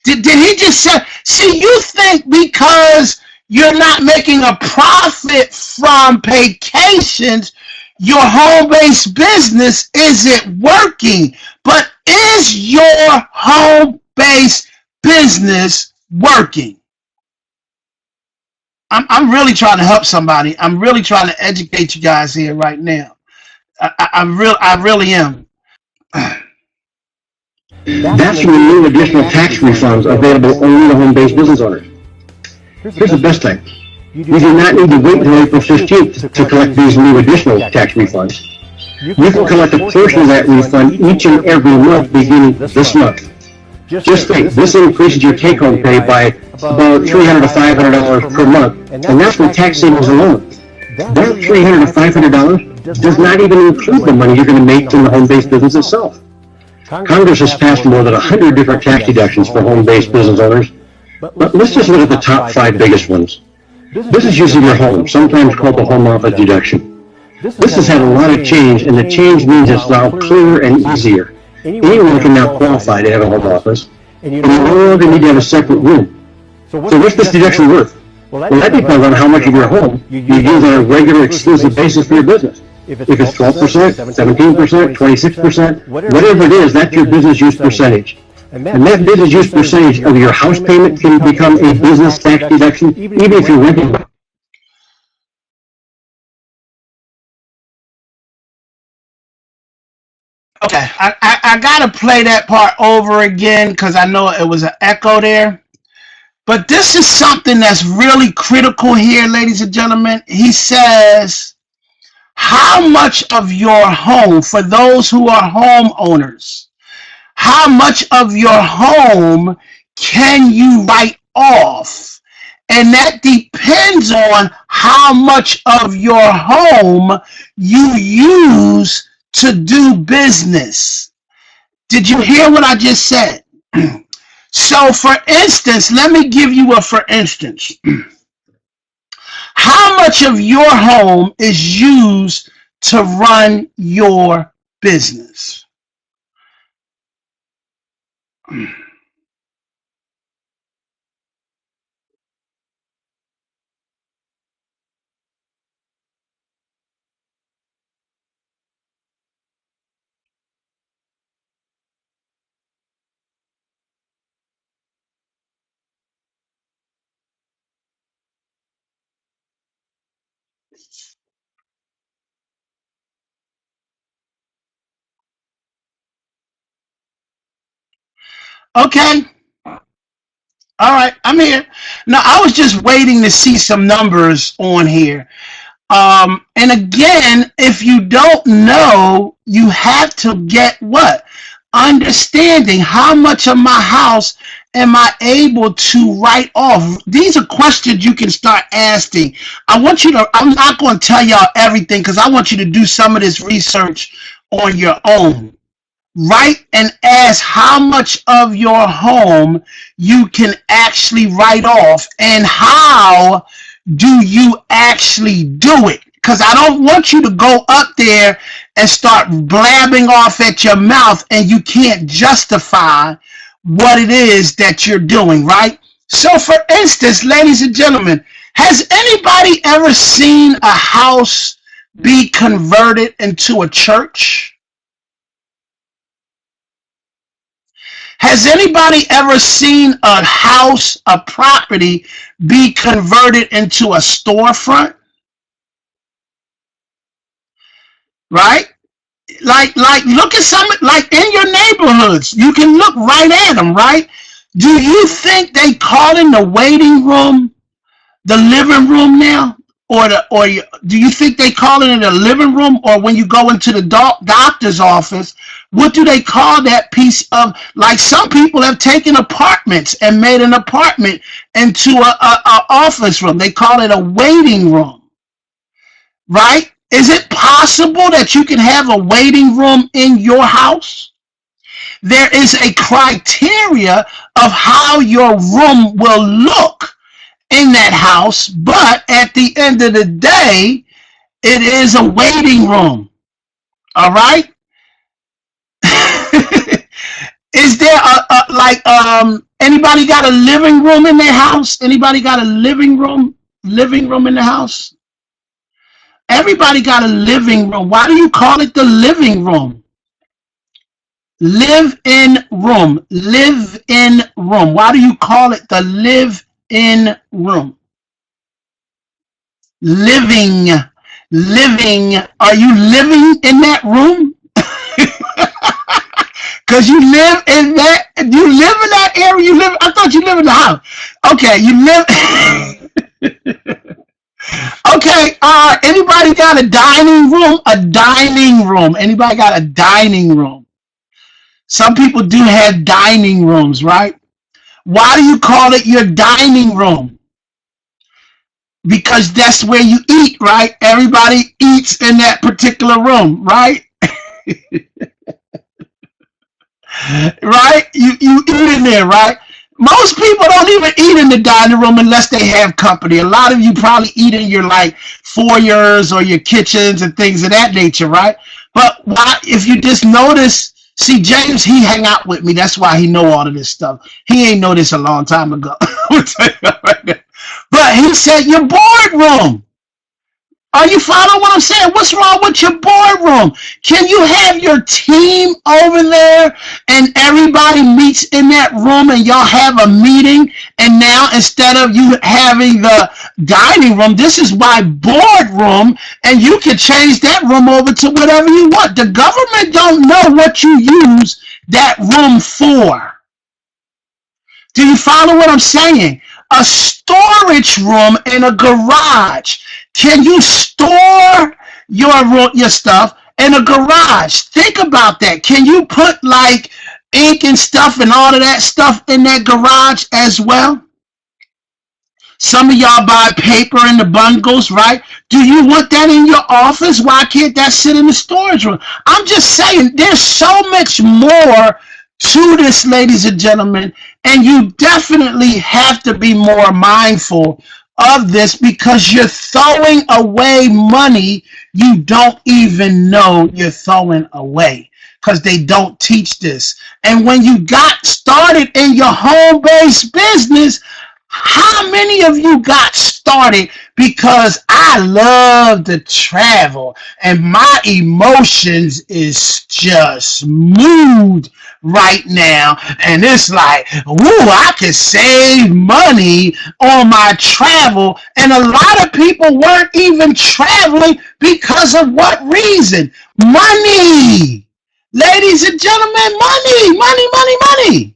Speaker 1: Did he just say, see, you think because you're not making a profit from vacations, your home-based business isn't working. But is your home-based business working? I'm really trying to help somebody. I'm really trying to educate you guys here right now. I really am.
Speaker 4: That's from the new additional tax refunds available only to home-based business owners. Here's the best thing. You do not need to wait until April 15th to collect these new additional tax refunds. You can collect a portion of that refund each and every month beginning this month. Just think, this increases your take-home pay by about $300 to $500 per month, and that's from tax savings alone. That $300 to $500 does not even include the money you're going to make from the home-based business itself. Congress has passed more than 100 different tax deductions for home-based business owners, but let's just look at the top 5 biggest ones. Business use of your home, sometimes called the home office deduction. This has had a lot of change, and the change means it's now clearer and easier. Anyone can now qualify to have a home office, and you no longer need to have a separate room. So what's this deduction worth? Well, that depends on how much of your home you use on a regular exclusive basis for your business. If it's 12%, 17%, 26%, whatever it is, that's your business use percentage. And that business use percentage of your house payment can become a business tax deduction, even if you're renting.
Speaker 1: Okay, I gotta play that part over again because I know it was an echo there. But this is something that's really critical here, ladies and gentlemen. He says, how much of your home, for those who are homeowners, how much of your home can you write off? And that depends on how much of your home you use to do business. Did you hear what I just said? So, for instance, let me give you a for instance. How much of your home is used to run your business? Okay. All right. I'm here. Now, I was just waiting to see some numbers on here. And again, if you don't know, you have to get what? Understanding how much of my house am I able to write off? These are questions you can start asking. I'm not going to tell y'all everything because I want you to do some of this research on your own. Write and ask how much of your home you can actually write off and how do you actually do it? Because I don't want you to go up there and start blabbing off at your mouth and you can't justify what it is that you're doing, right? So, for instance, ladies and gentlemen, has anybody ever seen a house be converted into a church? Has anybody ever seen a house, a property, be converted into a storefront? Right? Like, look at some, like in your neighborhoods, you can look right at them, right? Do you think they call in the waiting room the living room now? Do you think they call it in the living room, or when you go into the doctor's office, what do they call that piece of, like some people have taken apartments and made an apartment into a office room. They call it a waiting room, right? Is it possible that you can have a waiting room in your house? There is a criteria of how your room will look in that house, but at the end of the day, it is a waiting room. All right. Is there anybody got a living room in their house? Anybody got a living room in the house? Everybody got a living room. Why do you call it the living room? Live in room. Live in room. Why do you call it the live in room? Living. Are you living in that room? Because you live in that area. I thought you live in the house. Okay, you live. Okay, anybody got a dining room? A dining room. Anybody got a dining room? Some people do have dining rooms, right? Why do you call it your dining room? Because that's where you eat, right? Everybody eats in that particular room, right? Right? You eat in there, right? Most people don't even eat in the dining room unless they have company. A lot of you probably eat in your like foyers or your kitchens and things of that nature, right? But why, if you just notice, see, James, he hang out with me. That's why he know all of this stuff. He ain't know this a long time ago. But he said your boardroom. Are you following what I'm saying? What's wrong with your boardroom? Can you have your team over there and everybody meets in that room and y'all have a meeting? And now instead of you having the dining room, this is my boardroom, and you can change that room over to whatever you want. The government don't know what you use that room for. Do you follow what I'm saying? A storage room in a garage. Can you store your stuff in a garage? Think about that. Can you put like ink and stuff and all of that stuff in that garage as well? Some of y'all buy paper in the bundles, right? Do you want that in your office? Why can't that sit in the storage room? I'm just saying, there's so much more to this, ladies and gentlemen, and you definitely have to be more mindful of this because you're throwing away money you don't even know you're throwing away because they don't teach this. And when you got started in your home-based business, how many of you got started because I love to travel and my emotions is just moved right now, and it's like, woo, I could save money on my travel, and a lot of people weren't even traveling because of what reason? Money. Ladies and gentlemen, money, money, money, money.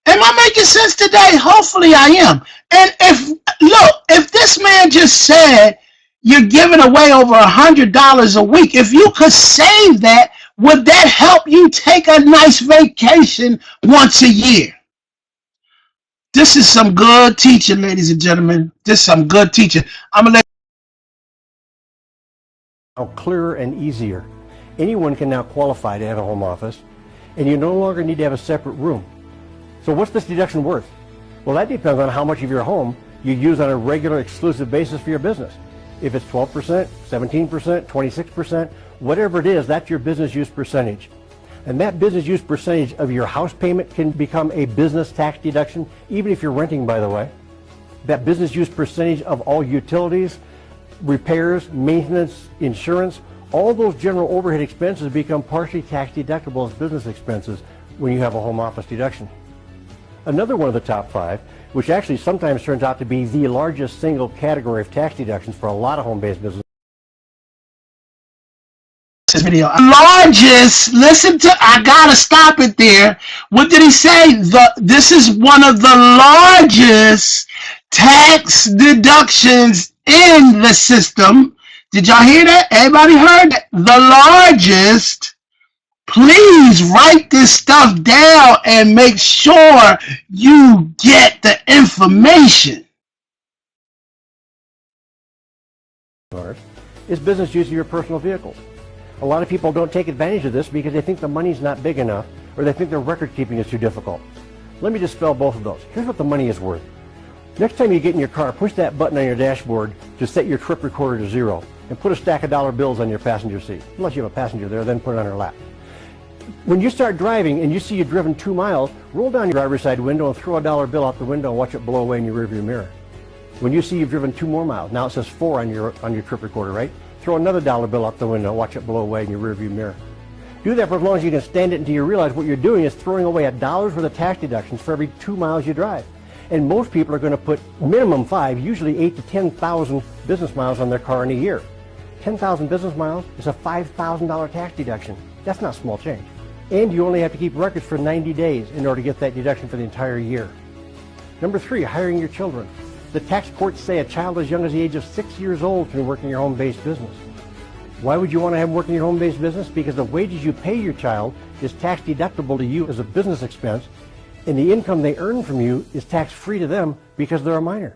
Speaker 1: Am I making sense today? Hopefully I am. And if this man just said you're giving away over $100 a week, if you could save that, would that help you take a nice vacation once a year? This is some good teaching, ladies and gentlemen. This is some good teaching. I'm going to let
Speaker 4: clearer and easier. Anyone can now qualify to have a home office, and you no longer need to have a separate room. So what's this deduction worth? Well, that depends on how much of your home you use on a regular exclusive basis for your business. If it's 12%, 17%, 26%, whatever it is, that's your business use percentage. And that business use percentage of your house payment can become a business tax deduction, even if you're renting, by the way. That business use percentage of all utilities, repairs, maintenance, insurance, all those general overhead expenses become partially tax deductible as business expenses when you have a home office deduction. Another one of the top 5, which actually sometimes turns out to be the largest single category of tax deductions for a lot of home-based businesses.
Speaker 1: This video. Largest, listen to, I gotta stop it there. What did he say? This is one of the largest tax deductions in the system. Did y'all hear that? Everybody heard that? The largest. Please write this stuff down and make sure you get the information.
Speaker 4: Is business use of your personal vehicles. A lot of people don't take advantage of this because they think the money's not big enough or they think their record keeping is too difficult. Let me dispel both of those. Here's what the money is worth. Next time you get in your car, push that button on your dashboard to set your trip recorder to 0 and put a stack of dollar bills on your passenger seat. Unless you have a passenger there, then put it on her lap. When you start driving and you see you've driven 2 miles, roll down your driver's side window and throw a dollar bill out the window and watch it blow away in your rearview mirror. When you see you've driven 2 more miles, now it says 4 on your trip recorder, right? Throw another dollar bill out the window, watch it blow away in your rearview mirror. Do that for as long as you can stand it until you realize what you're doing is throwing away $1 worth of tax deductions for every 2 miles you drive. And most people are going to put minimum 5, usually 8 to 10,000 business miles on their car in a year. 10,000 business miles is a $5,000 tax deduction. That's not small change. And you only have to keep records for 90 days in order to get that deduction for the entire year. Number 3, hiring your children. The tax courts say a child as young as the age of 6 years old can work in your home-based business. Why would you want to have work in your home-based business? Because the wages you pay your child is tax deductible to you as a business expense, and the income they earn from you is tax-free to them because they're a minor.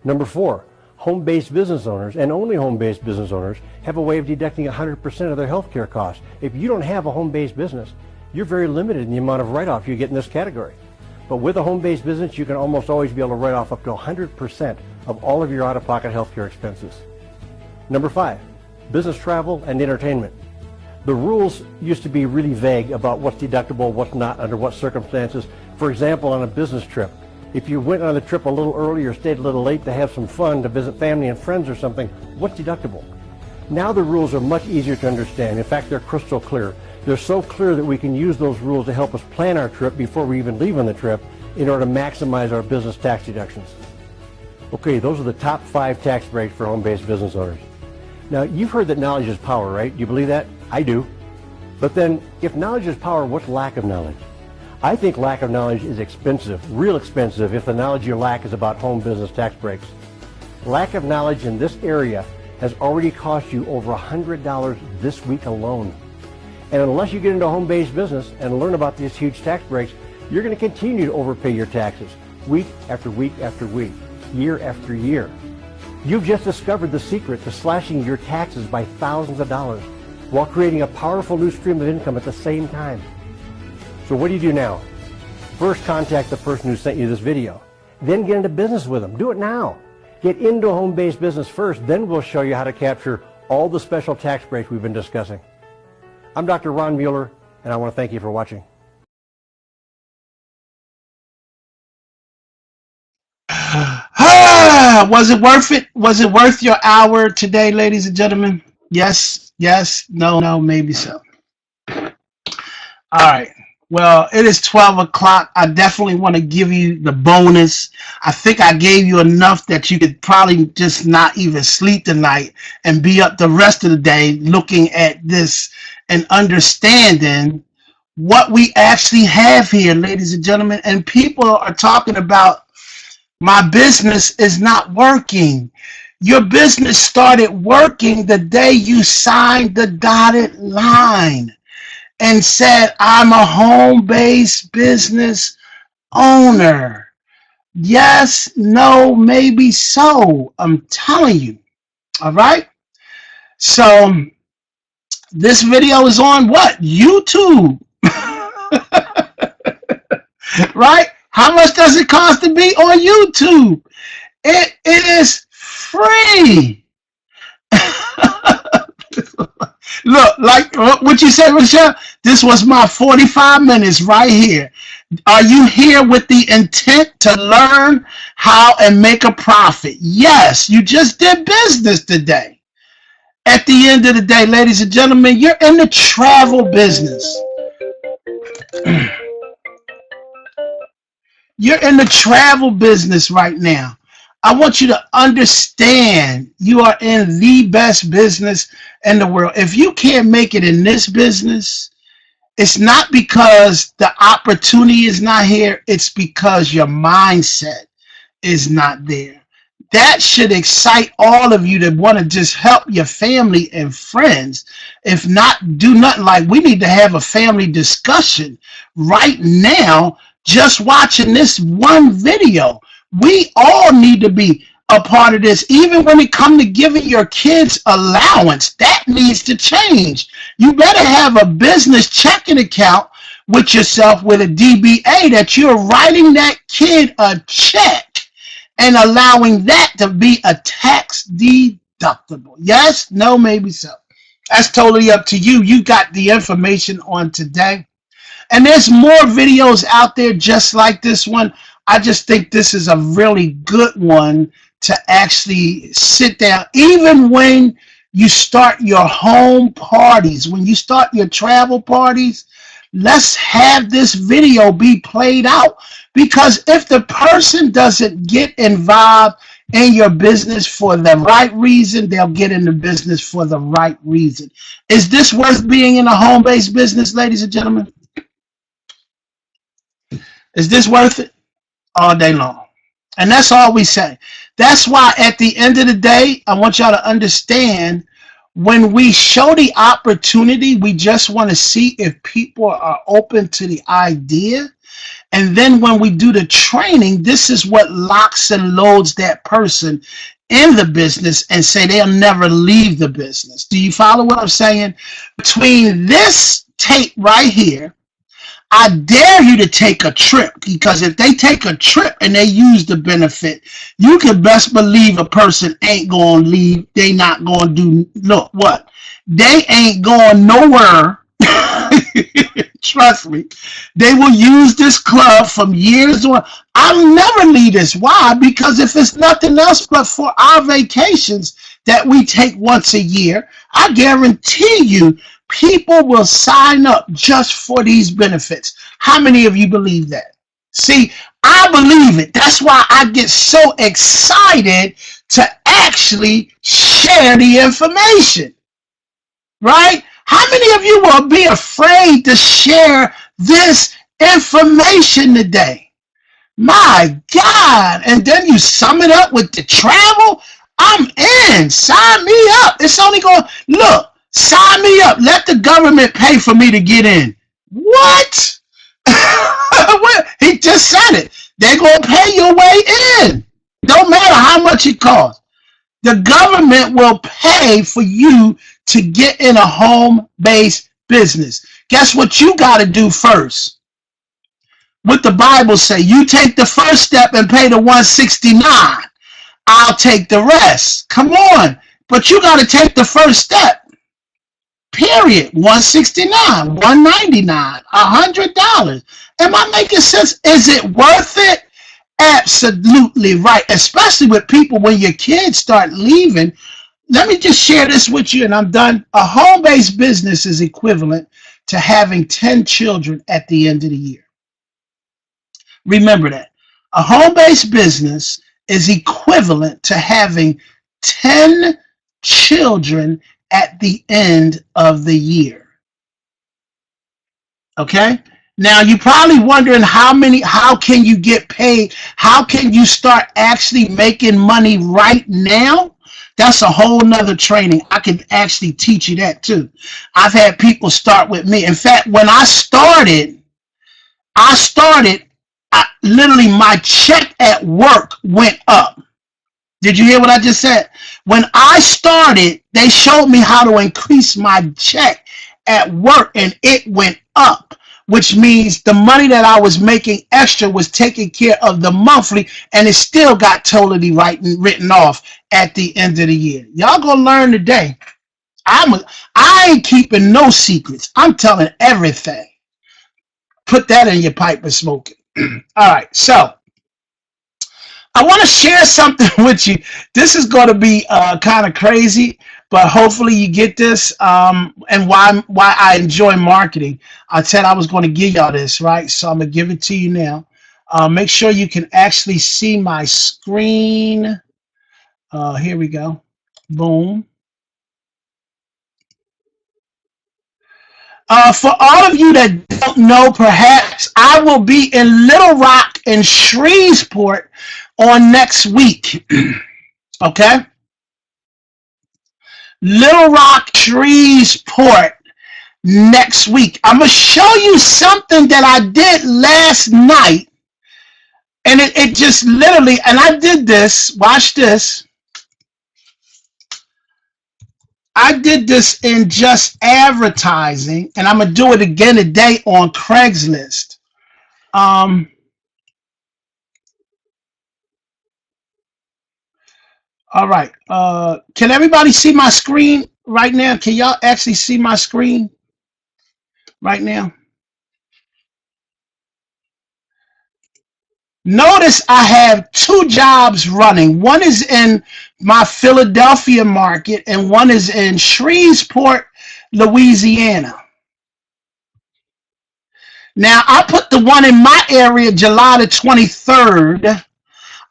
Speaker 4: Number 4, home-based business owners, and only home-based business owners, have a way of deducting 100% of their health care costs. If you don't have a home-based business, you're very limited in the amount of write-off you get in this category. But with a home-based business, you can almost always be able to write off up to 100% of all of your out-of-pocket health care expenses. Number 5, business travel and entertainment. The rules used to be really vague about what's deductible, what's not, under what circumstances. For example, on a business trip, If you went on the trip a little early or stayed a little late to have some fun, to visit family and friends or something, what's deductible? Now the rules are much easier to understand. In fact, they're crystal clear. They're so clear that we can use those rules to help us plan our trip before we even leave on the trip in order to maximize our business tax deductions. Okay, those are the top 5 tax breaks for home-based business owners. Now, you've heard that knowledge is power, right? Do you believe that? I do. But then, if knowledge is power, what's lack of knowledge? I think lack of knowledge is expensive, real expensive, if the knowledge you lack is about home business tax breaks. Lack of knowledge in this area has already cost you over $100 this week alone. And unless you get into home-based business and learn about these huge tax breaks, you're going to continue to overpay your taxes week after week after week, year after year. You've just discovered the secret to slashing your taxes by thousands of dollars while creating a powerful new stream of income at the same time. So what do you do now? First, contact the person who sent you this video. Then get into business with them. Do it now. Get into home-based business first, then we'll show you how to capture all the special tax breaks we've been discussing. I'm Dr. Ron Mueller, and I want to thank you for watching.
Speaker 1: Was it worth it? Was it worth your hour today, ladies and gentlemen? Yes, yes, no, maybe so. All right. Well, it is 12 o'clock. I definitely want to give you the bonus. I think I gave you enough that you could probably just not even sleep tonight and be up the rest of the day looking at this and understanding what we actually have here, ladies and gentlemen. And people are talking about my business is not working. Your business started working the day you signed the dotted line and said, I'm a home-based business owner. Yes, no, maybe so. I'm telling you. All right? So this video is on what? YouTube. Right? How much does it cost to be on YouTube? It is free. Look, like what you said, Michelle, this was my 45 minutes right here. Are you here with the intent to learn how and make a profit? Yes, you just did business today. At the end of the day, ladies and gentlemen, you're in the travel business. You're in the travel business right now. I want you to understand you are in the best business in the world. If you can't make it in this business, it's not because the opportunity is not here. It's because your mindset is not there. That should excite all of you that want to just help your family and friends. If not, do nothing. Like, we need to have a family discussion right now, just watching this one video. We all need to be a part of this. Even when it comes to giving your kids allowance, that needs to change. You better have a business checking account with yourself with a DBA that you're writing that kid a check and allowing that to be a tax deductible. Yes, no, maybe so. That's totally up to you. You got the information on today. And there's more videos out there just like this one. I just think this is a really good one to actually sit down. Even when you start your home parties, when you start your travel parties, let's have this video be played out. Because if the person doesn't get involved in your business for the right reason, they'll get in the business for the right reason. Is this worth being in a home-based business, ladies and gentlemen? Is this worth it? All day long. And that's all we say. That's why at the end of the day, I want y'all to understand, when we show the opportunity, we just want to see if people are open to the idea. And then when we do the training, this is what locks and loads that person in the business and say they'll never leave the business. Do you follow what I'm saying? Between this tape right here, I dare you to take a trip, because if they take a trip and they use the benefit, you can best believe a person ain't going to leave. They not going to do, look, what? They ain't going nowhere. Trust me. They will use this club from years on. I'll never leave this. Why? Because if it's nothing else but for our vacations that we take once a year, I guarantee you people will sign up just for these benefits. How many of you believe that? See, I believe it. That's why I get so excited to actually share the information, right? How many of you will be afraid to share this information today? My God. And then you sum it up with the travel. I'm in. Sign me up. It's only going, look, sign me up. Let the government pay for me to get in. What? He just said it. They're going to pay your way in. Don't matter how much it costs. The government will pay for you to get in a home-based business. Guess what you got to do first? What the Bible say, you take the first step and pay the 169. I'll take the rest. Come on. But you got to take the first step. Period. 169, 199, $100. Am I making sense? Is it worth it? Absolutely right. Especially with people when your kids start leaving. Let me just share this with you and I'm done. A home-based business is equivalent to having 10 children at the end of the year. Remember that. A home-based business is equivalent to having 10 children at the end of the year. Okay? Now you're probably wondering how can you get paid? How can you start actually making money right now? That's a whole nother training. I can actually teach you that too. I've had people start with me. In fact, when I started, literally my check at work went up. Did you hear what I just said? When I started, they showed me how to increase my check at work and it went up, which means the money that I was making extra was taking care of the monthly and it still got totally written off at the end of the year. Y'all gonna learn today. I ain't keeping no secrets. I'm telling everything. Put that in your pipe and smoke it. All right, so I want to share something with you. This is going to be kind of crazy, but hopefully you get this. And why I enjoy marketing. I said I was going to give y'all this, right? So I'm going to give it to you now. Make sure you can actually see my screen. Here we go. Boom. For all of you that don't know, perhaps I will be in Little Rock and Shreveport on next week. Okay? Little Rock, Shreveport next week. I'm going to show you something that I did last night. And it just literally, and I did this, watch this. I did this in just advertising, and I'm going to do it again today on Craigslist. All right. Can everybody see my screen right now? Can y'all actually see my screen right now? Notice I have two jobs running. One is in my Philadelphia market, and one is in Shreveport, Louisiana. Now, I put the one in my area July the 23rd.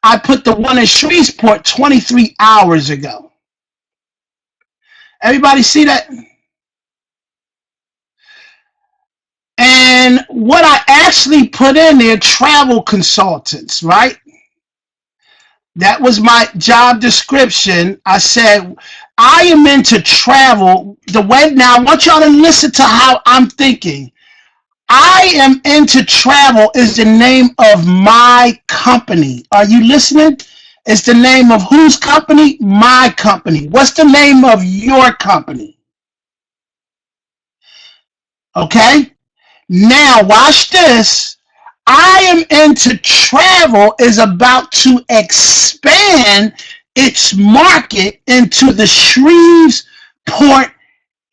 Speaker 1: I put the one in Shreveport 23 hours ago. Everybody see that? And what I actually put in there, travel consultants, right? That was my job description. I said, I am into travel. The way now, I want y'all to listen to how I'm thinking. I am into travel is the name of my company. Are you listening? It's the name of whose company? My company. What's the name of your company? Okay? Now, watch this. I am into travel is about to expand its market into the Shreveport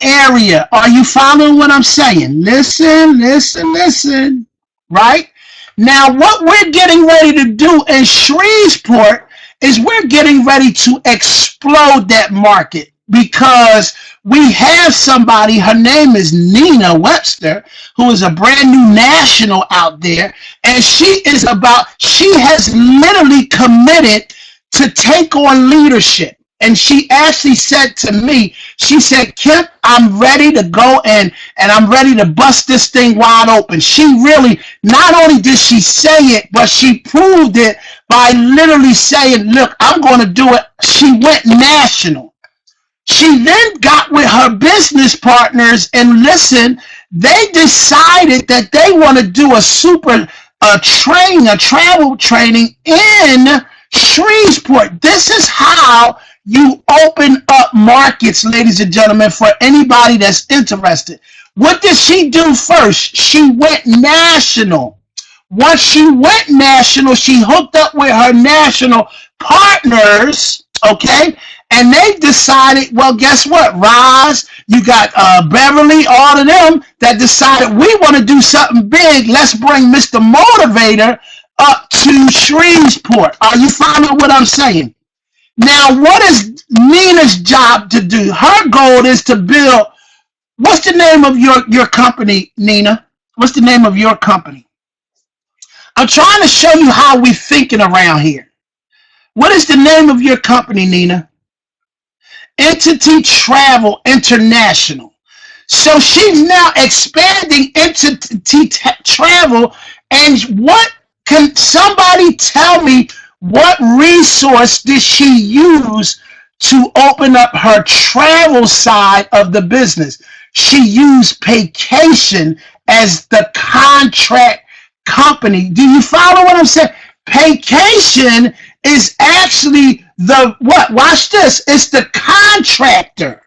Speaker 1: area. Are you following what I'm saying? Listen, listen, listen. Right? Now, what we're getting ready to do in Shreveport is we're getting ready to explode that market because we have somebody, her name is Nina Webster, who is a brand new national out there, and she has literally committed to take on leadership. And she actually said to me, she said, Kip, I'm ready to go and I'm ready to bust this thing wide open. She really, not only did she say it, but she proved it by literally saying, look, I'm going to do it. She went national. She then got with her business partners and listen, they decided that they want to do a travel training in Shreveport. This is how you open up markets, ladies and gentlemen, for anybody that's interested. What did she do first? She went national. Once she went national, she hooked up with her national partners, okay? And they decided, well, guess what? Roz, you got Beverly, all of them that decided we want to do something big. Let's bring Mr. Motivator up to Shreveport. Are you following what I'm saying? Now, what is Nina's job to do? Her goal is to build. What's the name of your company, Nina? What's the name of your company? I'm trying to show you how we're thinking around here. What is the name of your company, Nina? Entity Travel International. So she's now expanding Entity Travel. And what can somebody tell me what resource did she use to open up her travel side of the business? She used Vacation as the contract company. Do you follow what I'm saying? Vacation is actually the what? Watch this. It's the contractor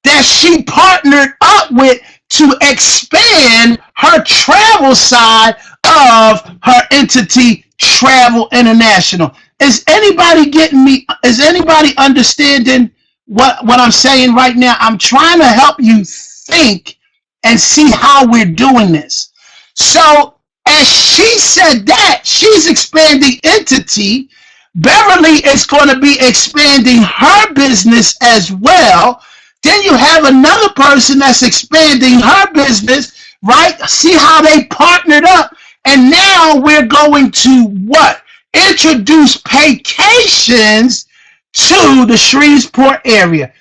Speaker 1: that she partnered up with to expand her travel side of her entity, Travel International. Is anybody getting me? Is anybody understanding what I'm saying right now? I'm trying to help you think and see how we're doing this. So, as she said that, she's expanding entity. Beverly is going to be expanding her business as well. Then you have another person that's expanding her business, right? See how they partnered up. And now we're going to what? Introduce Vacations to the Shreveport area.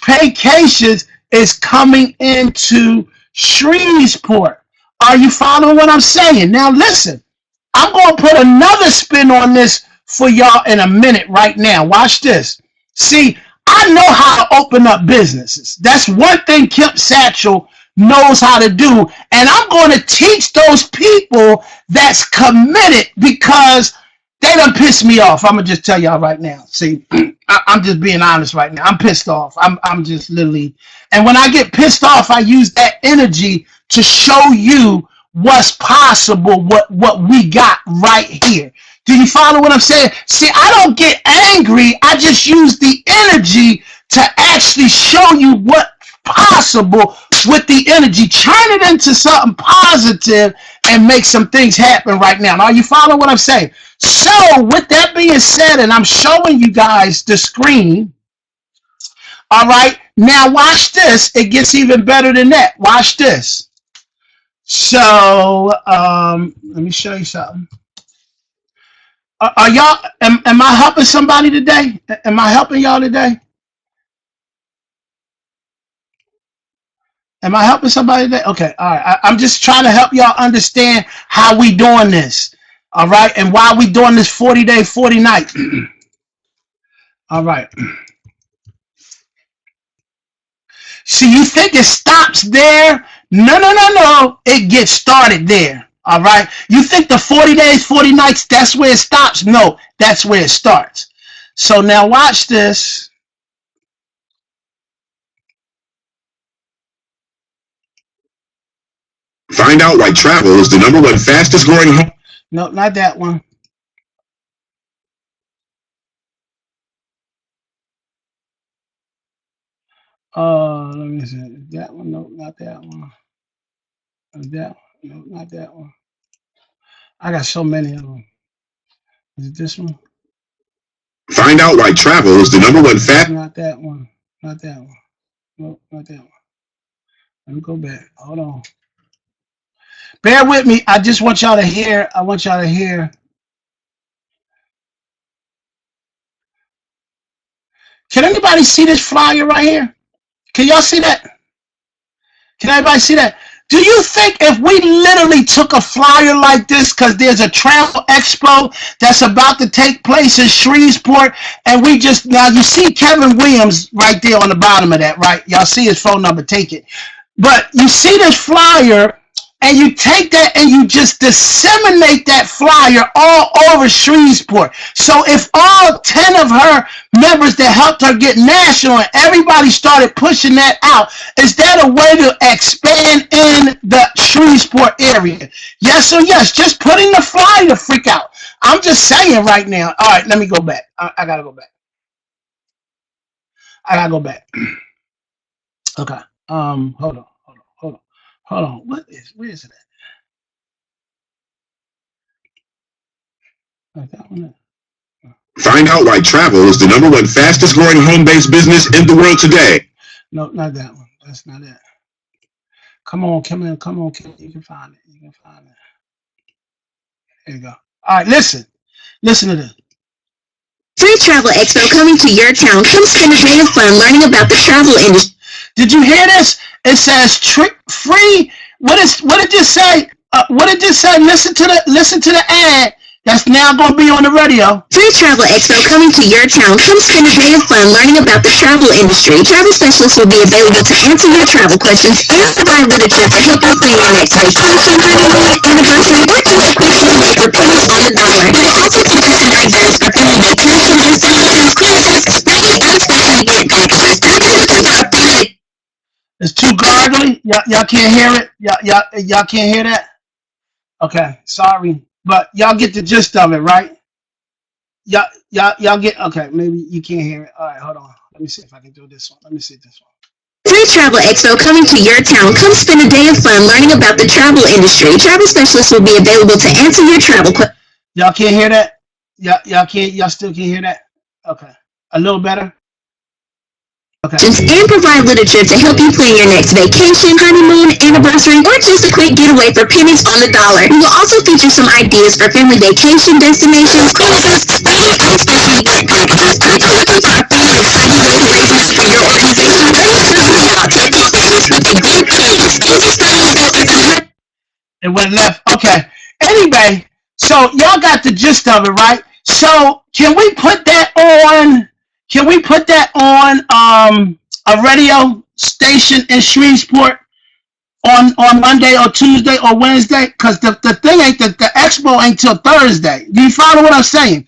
Speaker 1: Vacations is coming into Shreveport. Are you following what I'm saying? Now listen, I'm going to put another spin on this for y'all in a minute right now. Watch this. See, I know how to open up businesses. That's one thing Kip Satchel knows how to do. And I'm going to teach those people that's committed because they done pissed me off. I'm going to just tell y'all right now. See, I'm just being honest right now. I'm pissed off. I'm just literally. And when I get pissed off, I use that energy to show you what's possible, what we got right here. Do you follow what I'm saying? See, I don't get angry. I just use the energy to actually show you what's possible with the energy. Turn it into something positive and make some things happen right now. Are you following what I'm saying? So, with that being said, and I'm showing you guys the screen. All right. Now, watch this. It gets even better than that. Watch this. So, let me show you something. Are y'all? Am I helping somebody today? Am I helping y'all today? Am I helping somebody today? Okay, all right. I'm just trying to help y'all understand how we doing this. All right, and why we doing this 40-day, 40 night. All right. See, you think it stops there? No, no, no, no. It gets started there. All right. You think the 40 days, 40 nights, that's where it stops? No, that's where it starts. So now watch this.
Speaker 5: Find out why travel is the number one fastest growing.
Speaker 1: No, not that one. Let me see. That one? No, not that one. That one? No, not that one. I got so many of them. Is it this one?
Speaker 5: Find out why travel is the number one fast.
Speaker 1: Not that one. Not that one. No, not that one. Let me go back. Hold on. Bear with me. I just want y'all to hear. I want y'all to hear. Can anybody see this flyer right here? Can y'all see that? Can everybody see that? Do you think if we literally took a flyer like this, because there's a travel expo that's about to take place in Shreveport, and we just, now you see Kevin Williams right there on the bottom of that, right? Y'all see his phone number, take it. But you see this flyer, and you take that and you just disseminate that flyer all over Shreveport. So if all 10 of her members that helped her get national and everybody started pushing that out, is that a way to expand in the Shreveport area? Yes or yes? Just putting the flyer to freak out. I'm just saying right now. All right, let me go back. I gotta go back. I gotta go back. Okay. Hold on. Where is it at? That one.
Speaker 5: Find out why travel is the number one fastest growing home-based business in the world today.
Speaker 1: No, not that one. That's not it. Come on. You can find it. There you go. All right, listen to this.
Speaker 6: Free Travel Expo coming to your town. Come spend a day of fun learning about the travel industry.
Speaker 1: Did you hear this? It says free. What did this say? What did this say? Listen to the ad that's now going to be on the radio.
Speaker 6: Free Travel Expo coming to your town. Come spend a day of fun learning about the travel industry. Travel specialists will be available to answer your travel questions and provide literature to help you plan your next vacation, honeymoon, anniversary, or just a quick getaway for pennies on the dollar. We'll also feature some ideas for family vacation destinations, cruises, study, and special event packages.
Speaker 1: It's too gargly. Y'all can't hear it. Y'all can't hear that. Okay, sorry, but y'all get the gist of it, right? Y'all get. Okay, maybe you can't hear it. All right, hold on. Let me see if I can do this one. Let me see this one.
Speaker 6: Free Travel Expo coming to your town. Come spend a day of fun learning about the travel industry. Travel specialists will be available to answer your travel questions.
Speaker 1: Y'all can't hear that? Y'all still can't hear that? Okay. A little better? Okay.
Speaker 6: And provide literature to help you plan your next vacation, honeymoon, anniversary, or just a quick getaway for pennies on the dollar. We will also feature some ideas for family vacation destinations, cruises, study, and special event packages. Are you looking for a fun and exciting way to raise money for your organization? Let us help you out. Take these business with a good case. Easy study event.
Speaker 1: It went left. Okay. Anyway, so y'all got the gist of it, right? So can we put that on? Can we put that on a radio station in Shreveport on Monday or Tuesday or Wednesday? Because the thing ain't the expo ain't till Thursday. Do you follow what I'm saying?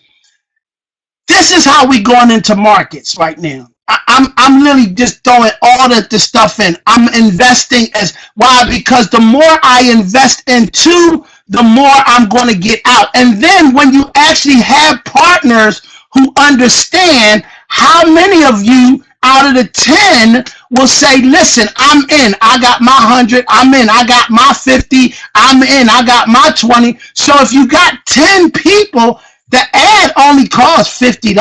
Speaker 1: This is how we going into markets right now. I'm literally just throwing all the stuff in. I'm investing as why? Because the more I invest into, the more I'm going to get out. And then when you actually have partners who understand, how many of you out of the 10 will say, listen, I'm in. I got my 100. I'm in. I got my 50. I'm in. I got my 20. So if you got 10 people, the ad only costs $50.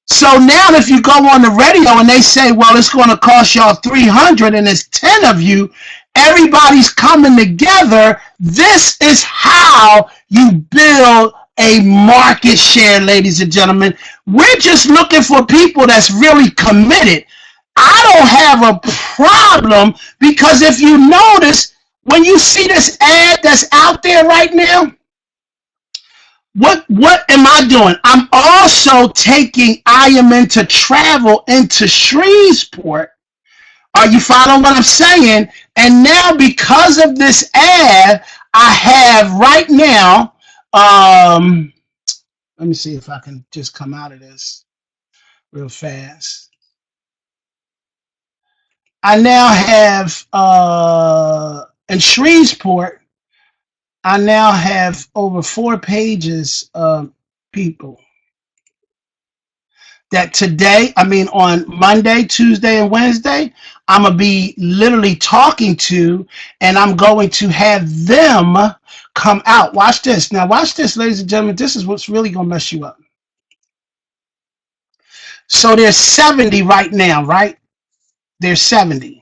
Speaker 1: So now if you go on the radio and they say, well, it's going to cost y'all $300 and it's 10 of you, everybody's coming together. This is how you build a market share, ladies and gentlemen. We're just looking for people that's really committed. I don't have a problem because if you notice, when you see this ad that's out there right now, what am I doing? I'm also taking I am into travel into Shreveport. Are you following what I'm saying? And now because of this ad, I have right now, let me see if I can just come out of this real fast. I now have in Shreveport, I now have over 4 pages of people that today, I mean on Monday, Tuesday, and Wednesday, I'm going to be literally talking to, and I'm going to have them come out. Watch this. Now, watch this, ladies and gentlemen. This is what's really going to mess you up. So there's 70 right now, right? There's 70.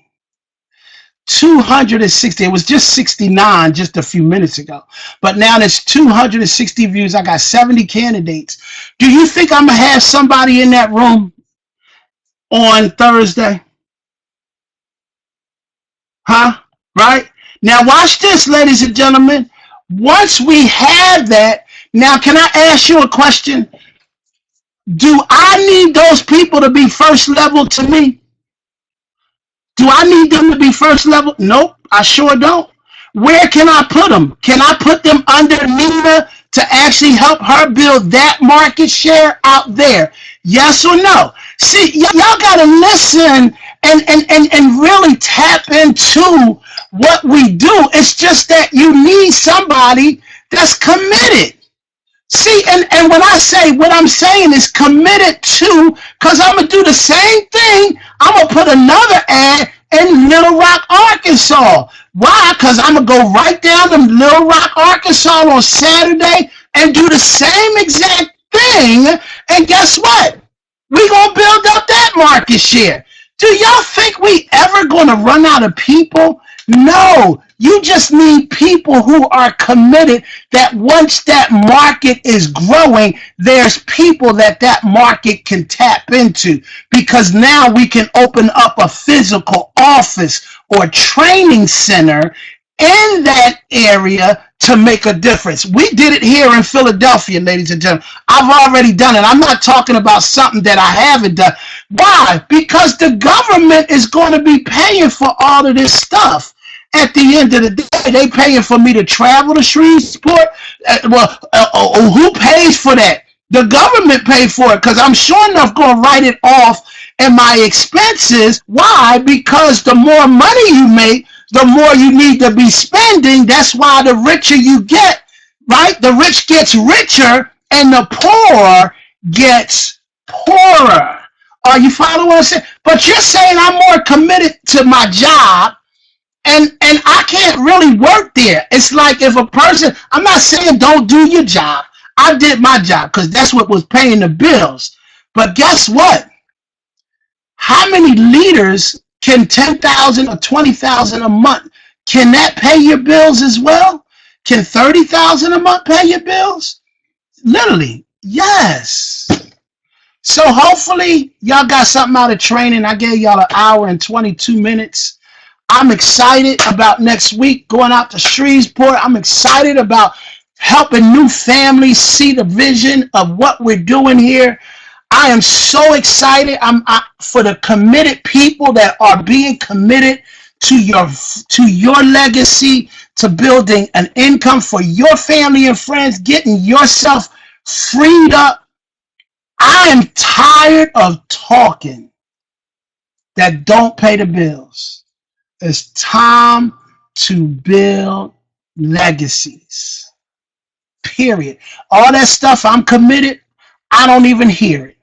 Speaker 1: 260. It was just 69 just a few minutes ago. But now there's 260 views. I got 70 candidates. Do you think I'm going to have somebody in that room on Thursday? Huh? Right? Now watch this, ladies and gentlemen. Once we have that, now can I ask you a question? Do I need those people to be first level to me? Do I need them to be first level? Nope, I sure don't. Where can I put them? Can I put them under Nina to actually help her build that market share out there? Yes or no? See, y'all got to listen and really tap into what we do. It's just that you need somebody that's committed. See, and when I say what I'm saying is committed to, because I'm going to do the same thing. I'm going to put another ad in Little Rock, Arkansas. Why? Because I'm going to go right down to Little Rock, Arkansas on Saturday and do the same exact thing. And guess what? We're going to build up that market share. Do y'all think we ever going to run out of people? No, you just need people who are committed, that once that market is growing, there's people that market can tap into, because now we can open up a physical office or training center in that area to make a difference. We did it here in Philadelphia, ladies and gentlemen. I've already done it. I'm not talking about something that I haven't done. Why? Because the government is going to be paying for all of this stuff. At the end of the day, they paying for me to travel to Shreveport. Who pays for that? The government paid for it, because I'm sure enough going to write it off in my expenses. Why? Because the more money you make, the more you need to be spending. That's why the richer you get, right? The rich gets richer and the poor gets poorer. Are you following what I'm saying? But you're saying I'm more committed to my job, and I can't really work there. It's like if a person, I'm not saying don't do your job. I did my job because that's what was paying the bills. But guess what? How many leaders can 10,000 or 20,000 a month? Can that pay your bills as well? Can 30,000 a month pay your bills? Literally, yes. So hopefully y'all got something out of training. I gave y'all an hour and 22 minutes. I'm excited about next week going out to Shreveport. I'm excited about helping new families see the vision of what we're doing here. I am so excited for the committed people that are being committed to your legacy, to building an income for your family and friends, getting yourself freed up. I am tired of talking that don't pay the bills. It's time to build legacies. Period. All that stuff, I'm committed, I don't even hear it.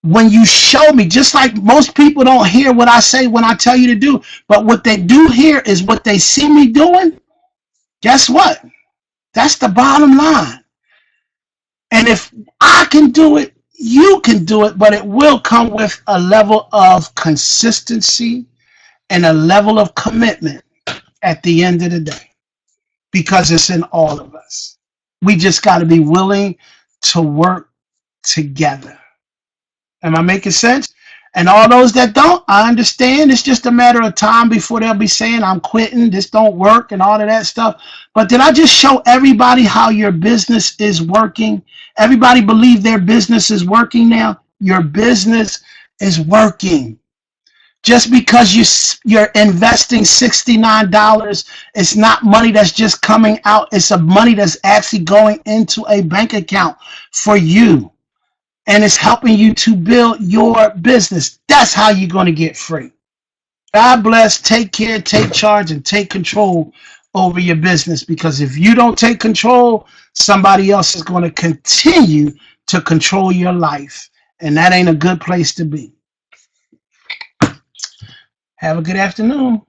Speaker 1: When you show me, just like most people don't hear what I say when I tell you to do, but what they do hear is what they see me doing. Guess what? That's the bottom line. And if I can do it, you can do it, but it will come with a level of consistency and a level of commitment at the end of the day, because it's in all of us. We just got to be willing to work together. Am I making sense? And all those that don't, I understand. It's just a matter of time before they'll be saying, I'm quitting, this don't work, and all of that stuff. But did I just show everybody how your business is working? Everybody believe their business is working now? Your business is working. Just because you're investing $69, it's not money that's just coming out. It's a money that's actually going into a bank account for you. And it's helping you to build your business. That's how you're going to get free. God bless. Take care, take charge, and take control over your business. Because if you don't take control, somebody else is going to continue to control your life. And that ain't a good place to be. Have a good afternoon.